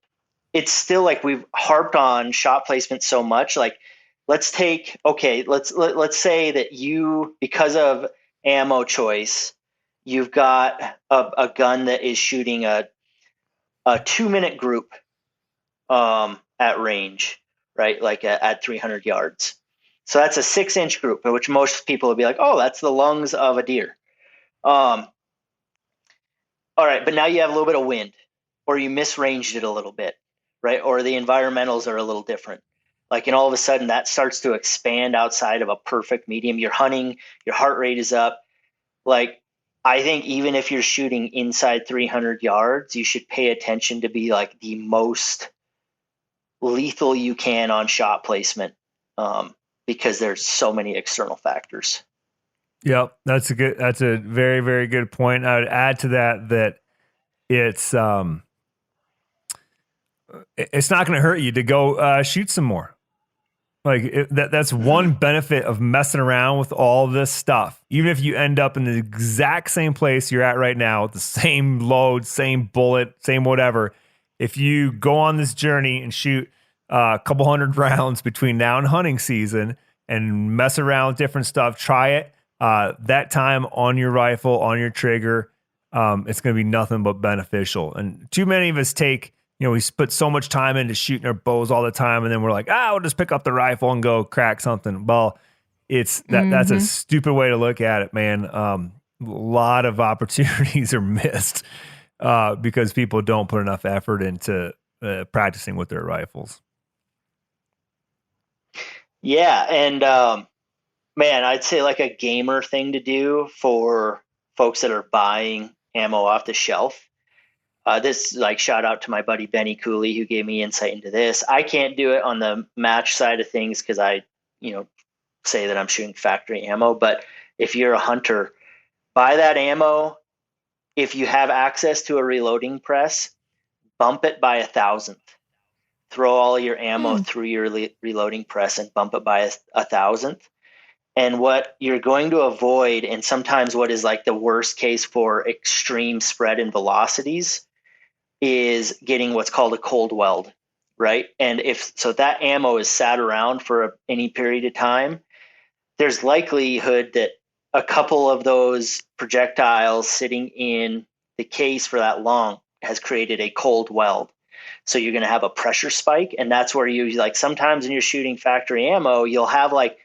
it's still like we've harped on shot placement so much. Like let's say that you, because of ammo choice, you've got a gun that is shooting a 2-minute group at range, right? Like at 300 yards. So that's a 6-inch group, which most people would be like, oh, that's the lungs of a deer. All right, but now you have a little bit of wind, or you misranged it a little bit, right? Or the environmentals are a little different. Like, and all of a sudden that starts to expand outside of a perfect medium. You're hunting, your heart rate is up. Like, I think even if you're shooting inside 300 yards, you should pay attention to be like the most lethal you can on shot placement, because there's so many external factors. Yep, that's a very, very good point. I would add to that it's not going to hurt you to go shoot some more. Like that's one benefit of messing around with all this stuff. Even if you end up in the exact same place you're at right now with the same load, same bullet, same whatever, if you go on this journey and shoot a couple hundred rounds between now and hunting season and mess around with different stuff, try it. That time on your rifle, on your trigger, it's going to be nothing but beneficial. And too many of us we put so much time into shooting our bows all the time, and then we're like, we'll just pick up the rifle and go crack something. Well, that's a stupid way to look at it, man. A lot of opportunities are missed because people don't put enough effort into practicing with their rifles. Yeah, and man, I'd say like a gamer thing to do for folks that are buying ammo off the shelf. This like shout out to my buddy Benny Cooley who gave me insight into this. I can't do it on the match side of things because I, say that I'm shooting factory ammo. But if you're a hunter, buy that ammo. If you have access to a reloading press, bump it by 1,000th. Throw all your ammo through your reloading press and bump it by 1,000th. And what you're going to avoid, and sometimes what is like the worst case for extreme spread in velocities, is getting what's called a cold weld, right? And if that ammo is sat around for any period of time, there's likelihood that a couple of those projectiles sitting in the case for that long has created a cold weld. So you're going to have a pressure spike, and that's where you like sometimes when you're shooting factory ammo, you'll have like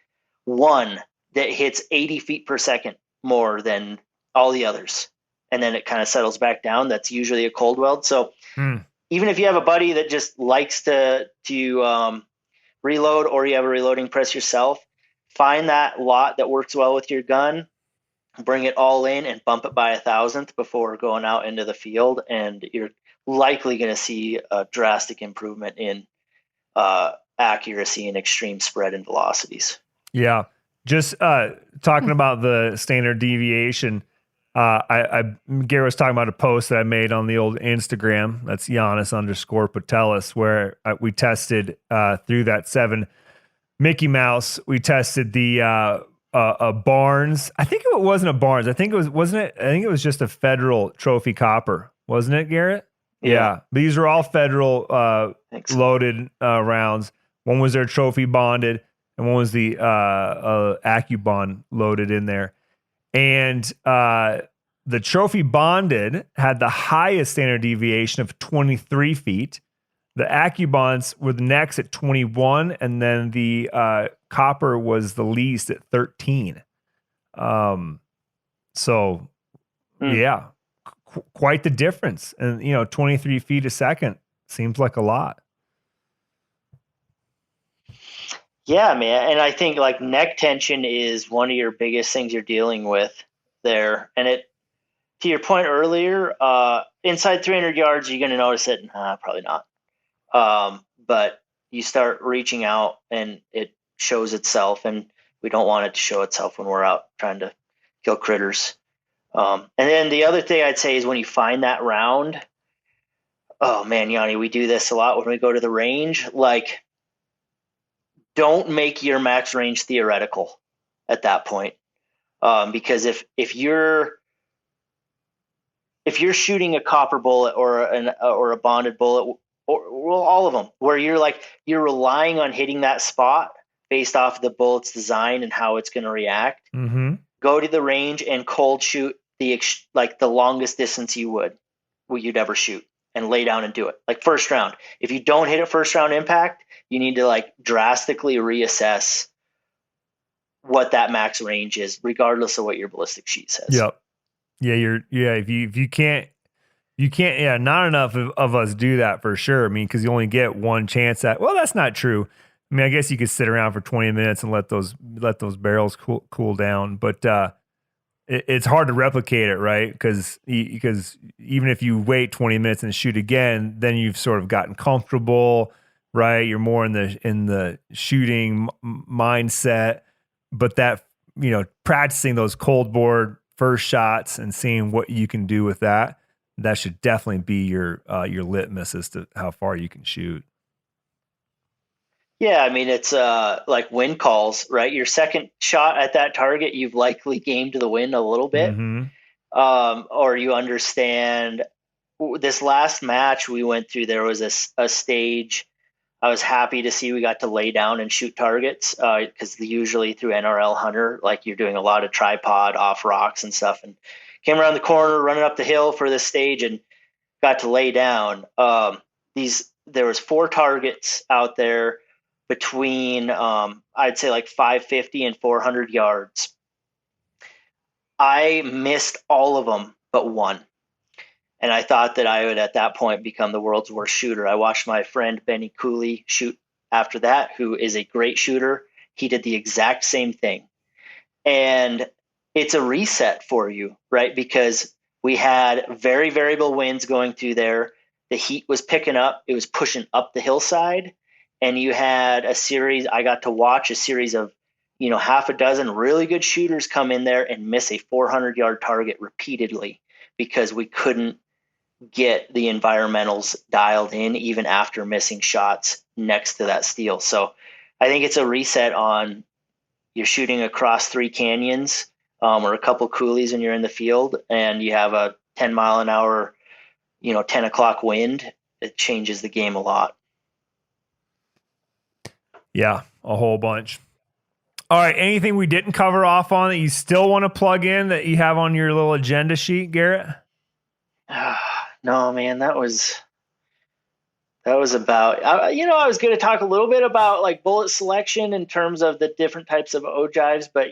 one that hits 80 feet per second more than all the others. And then it kind of settles back down. That's usually a cold weld. So even if you have a buddy that just likes to reload, or you have a reloading press yourself, find that lot that works well with your gun, bring it all in and bump it by 1,000th before going out into the field. And you're likely going to see a drastic improvement in accuracy and extreme spread and velocities. Yeah. Just talking about the standard deviation, Garrett was talking about a post that I made on the old Instagram. That's Janis_Patelis, where we tested through that 7 Mickey Mouse. We tested the Barnes. I think it wasn't a Barnes. I think it was just a Federal Trophy Copper, wasn't it, Garrett? Yeah. These are all Federal loaded rounds. One was their trophy bonded, and one was the AccuBond loaded in there. And the trophy bonded had the highest standard deviation of 23 feet. The AccuBonds were the next at 21, and then the copper was the least at 13. Yeah, quite the difference. And 23 feet a second seems like a lot. Yeah, man. And I think like neck tension is one of your biggest things you're dealing with there. And to your point earlier, inside 300 yards, you're going to notice it. Probably not. But you start reaching out and it shows itself, and we don't want it to show itself when we're out trying to kill critters. And then the other thing I'd say is when you find that round, oh man, Yanni, we do this a lot when we go to the range. Like, don't make your max range theoretical at that point. Because if you're shooting a copper bullet or a bonded bullet, or all of them, where you're relying on hitting that spot based off of the bullet's design and how it's going to react, go to the range and cold shoot the longest distance you'd ever shoot, and lay down and do it. Like first round. If you don't hit a first round impact, you need to like drastically reassess what that max range is, regardless of what your ballistic sheet says. Yep. Yeah. If you can't. Yeah, not enough of us do that for sure. I mean, because you only get one chance at. Well, that's not true. I mean, I guess you could sit around for 20 minutes and let those barrels cool down. But it's hard to replicate it, right? Because even if you wait 20 minutes and shoot again, then you've sort of gotten comfortable, right? You're more in the shooting mindset, but that, practicing those cold board first shots and seeing what you can do with that should definitely be your litmus as to how far you can shoot. Yeah, I mean, it's like wind calls, right? Your second shot at that target, you've likely gamed the wind a little bit. Or you understand this last match we went through, there was a stage I was happy to see we got to lay down and shoot targets because usually through NRL Hunter, like you're doing a lot of tripod off rocks and stuff, and came around the corner running up the hill for this stage and got to lay down. There was 4 targets out there between I'd say like 550 and 400 yards. I missed all of them but one. And I thought that I would at that point become the world's worst shooter. I watched my friend Benny Cooley shoot after that, who is a great shooter. He did the exact same thing. And it's a reset for you, right? Because we had very variable winds going through there. The heat was picking up. It was pushing up the hillside. And you had I got to watch a series of, half a dozen really good shooters come in there and miss a 400-yard target repeatedly because we couldn't get the environmentals dialed in even after missing shots next to that steel. So I think it's a reset on you're shooting across 3 canyons or a couple coulees when you're in the field and you have a 10 mile an hour, 10 o'clock wind. It changes the game a lot. Yeah, a whole bunch. All right. Anything we didn't cover off on that you still want to plug in that you have on your little agenda sheet, Garrett? No, man, that was about, I was going to talk a little bit about like bullet selection in terms of the different types of ogives, but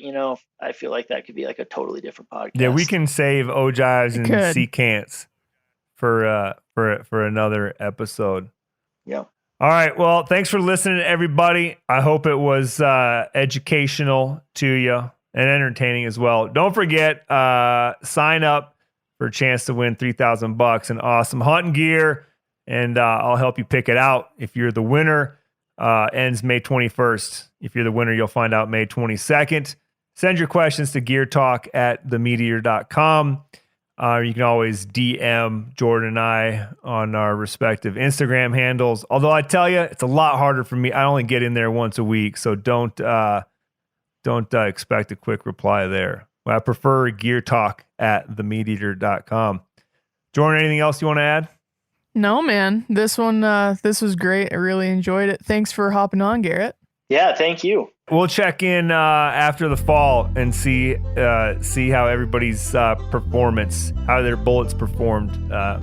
I feel like that could be like a totally different podcast. Yeah, we can save ogives and secants for another episode. Yeah. All right. Well, thanks for listening, everybody. I hope it was educational to you and entertaining as well. Don't forget, sign up for a chance to win $3,000 in awesome hunting gear, and I'll help you pick it out. If you're the winner, ends May 21st. If you're the winner, you'll find out May 22nd. Send your questions to geartalk@themeateater.com. You can always DM Jordan and I on our respective Instagram handles. Although I tell you, it's a lot harder for me. I only get in there once a week, so don't expect a quick reply there. I prefer geartalk@themeateater.com. Jordan, anything else you want to add? No, man. This was great. I really enjoyed it. Thanks for hopping on, Garrett. Yeah, thank you. We'll check in after the fall and see how everybody's performance, how their bullets performed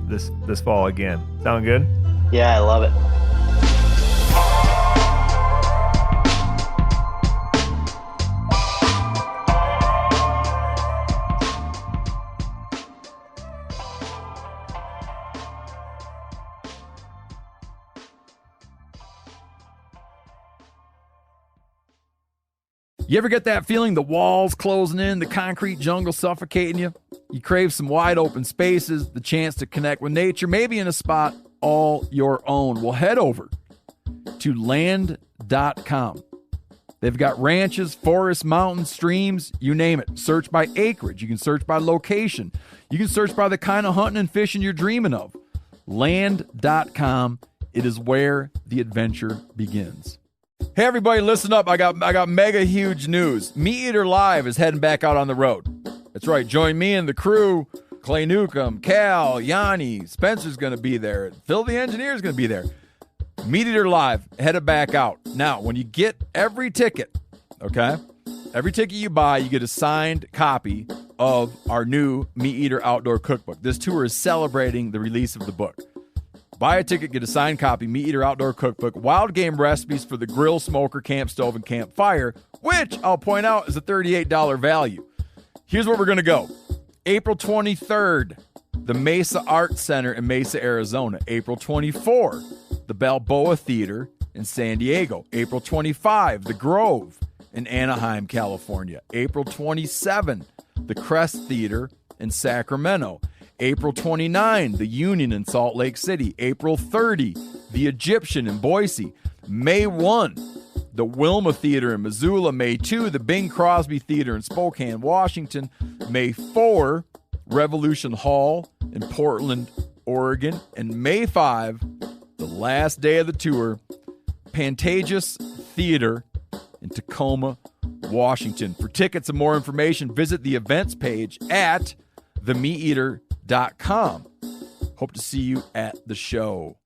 this fall again. Sound good? Yeah, I love it. You ever get that feeling the walls closing in, the concrete jungle suffocating you? You crave some wide open spaces, the chance to connect with nature, maybe in a spot all your own. Well, head over to land.com. They've got ranches, forests, mountains, streams, you name it. Search by acreage. You can search by location. You can search by the kind of hunting and fishing you're dreaming of. Land.com. It is where the adventure begins. Hey everybody, listen up. I got mega huge news. MeatEater Live is heading back out on the road. That's right. Join me and the crew. Clay Newcomb, Cal, Yanni, Spencer's going to be there. Phil the engineer's going to be there. MeatEater Live headed back out. Now, when you get every ticket, okay? Every ticket you buy, you get a signed copy of our new MeatEater Outdoor Cookbook. This tour is celebrating the release of the book. Buy a ticket, get a signed copy, MeatEater Outdoor Cookbook, wild game recipes for the grill, smoker, camp stove, and campfire, which I'll point out is a $38 value. Here's where we're going to go. April 23rd, the Mesa Arts Center in Mesa, Arizona. April 24, the Balboa Theater in San Diego. April 25, the Grove in Anaheim, California. April 27, the Crest Theater in Sacramento. April 29, the Union in Salt Lake City. April 30, the Egyptian in Boise. May 1, the Wilma Theater in Missoula. May 2, the Bing Crosby Theater in Spokane, Washington. May 4, Revolution Hall in Portland, Oregon. And May 5, the last day of the tour, Pantages Theater in Tacoma, Washington. For tickets and more information, visit the events page at themeateater.com. Hope to see you at the show.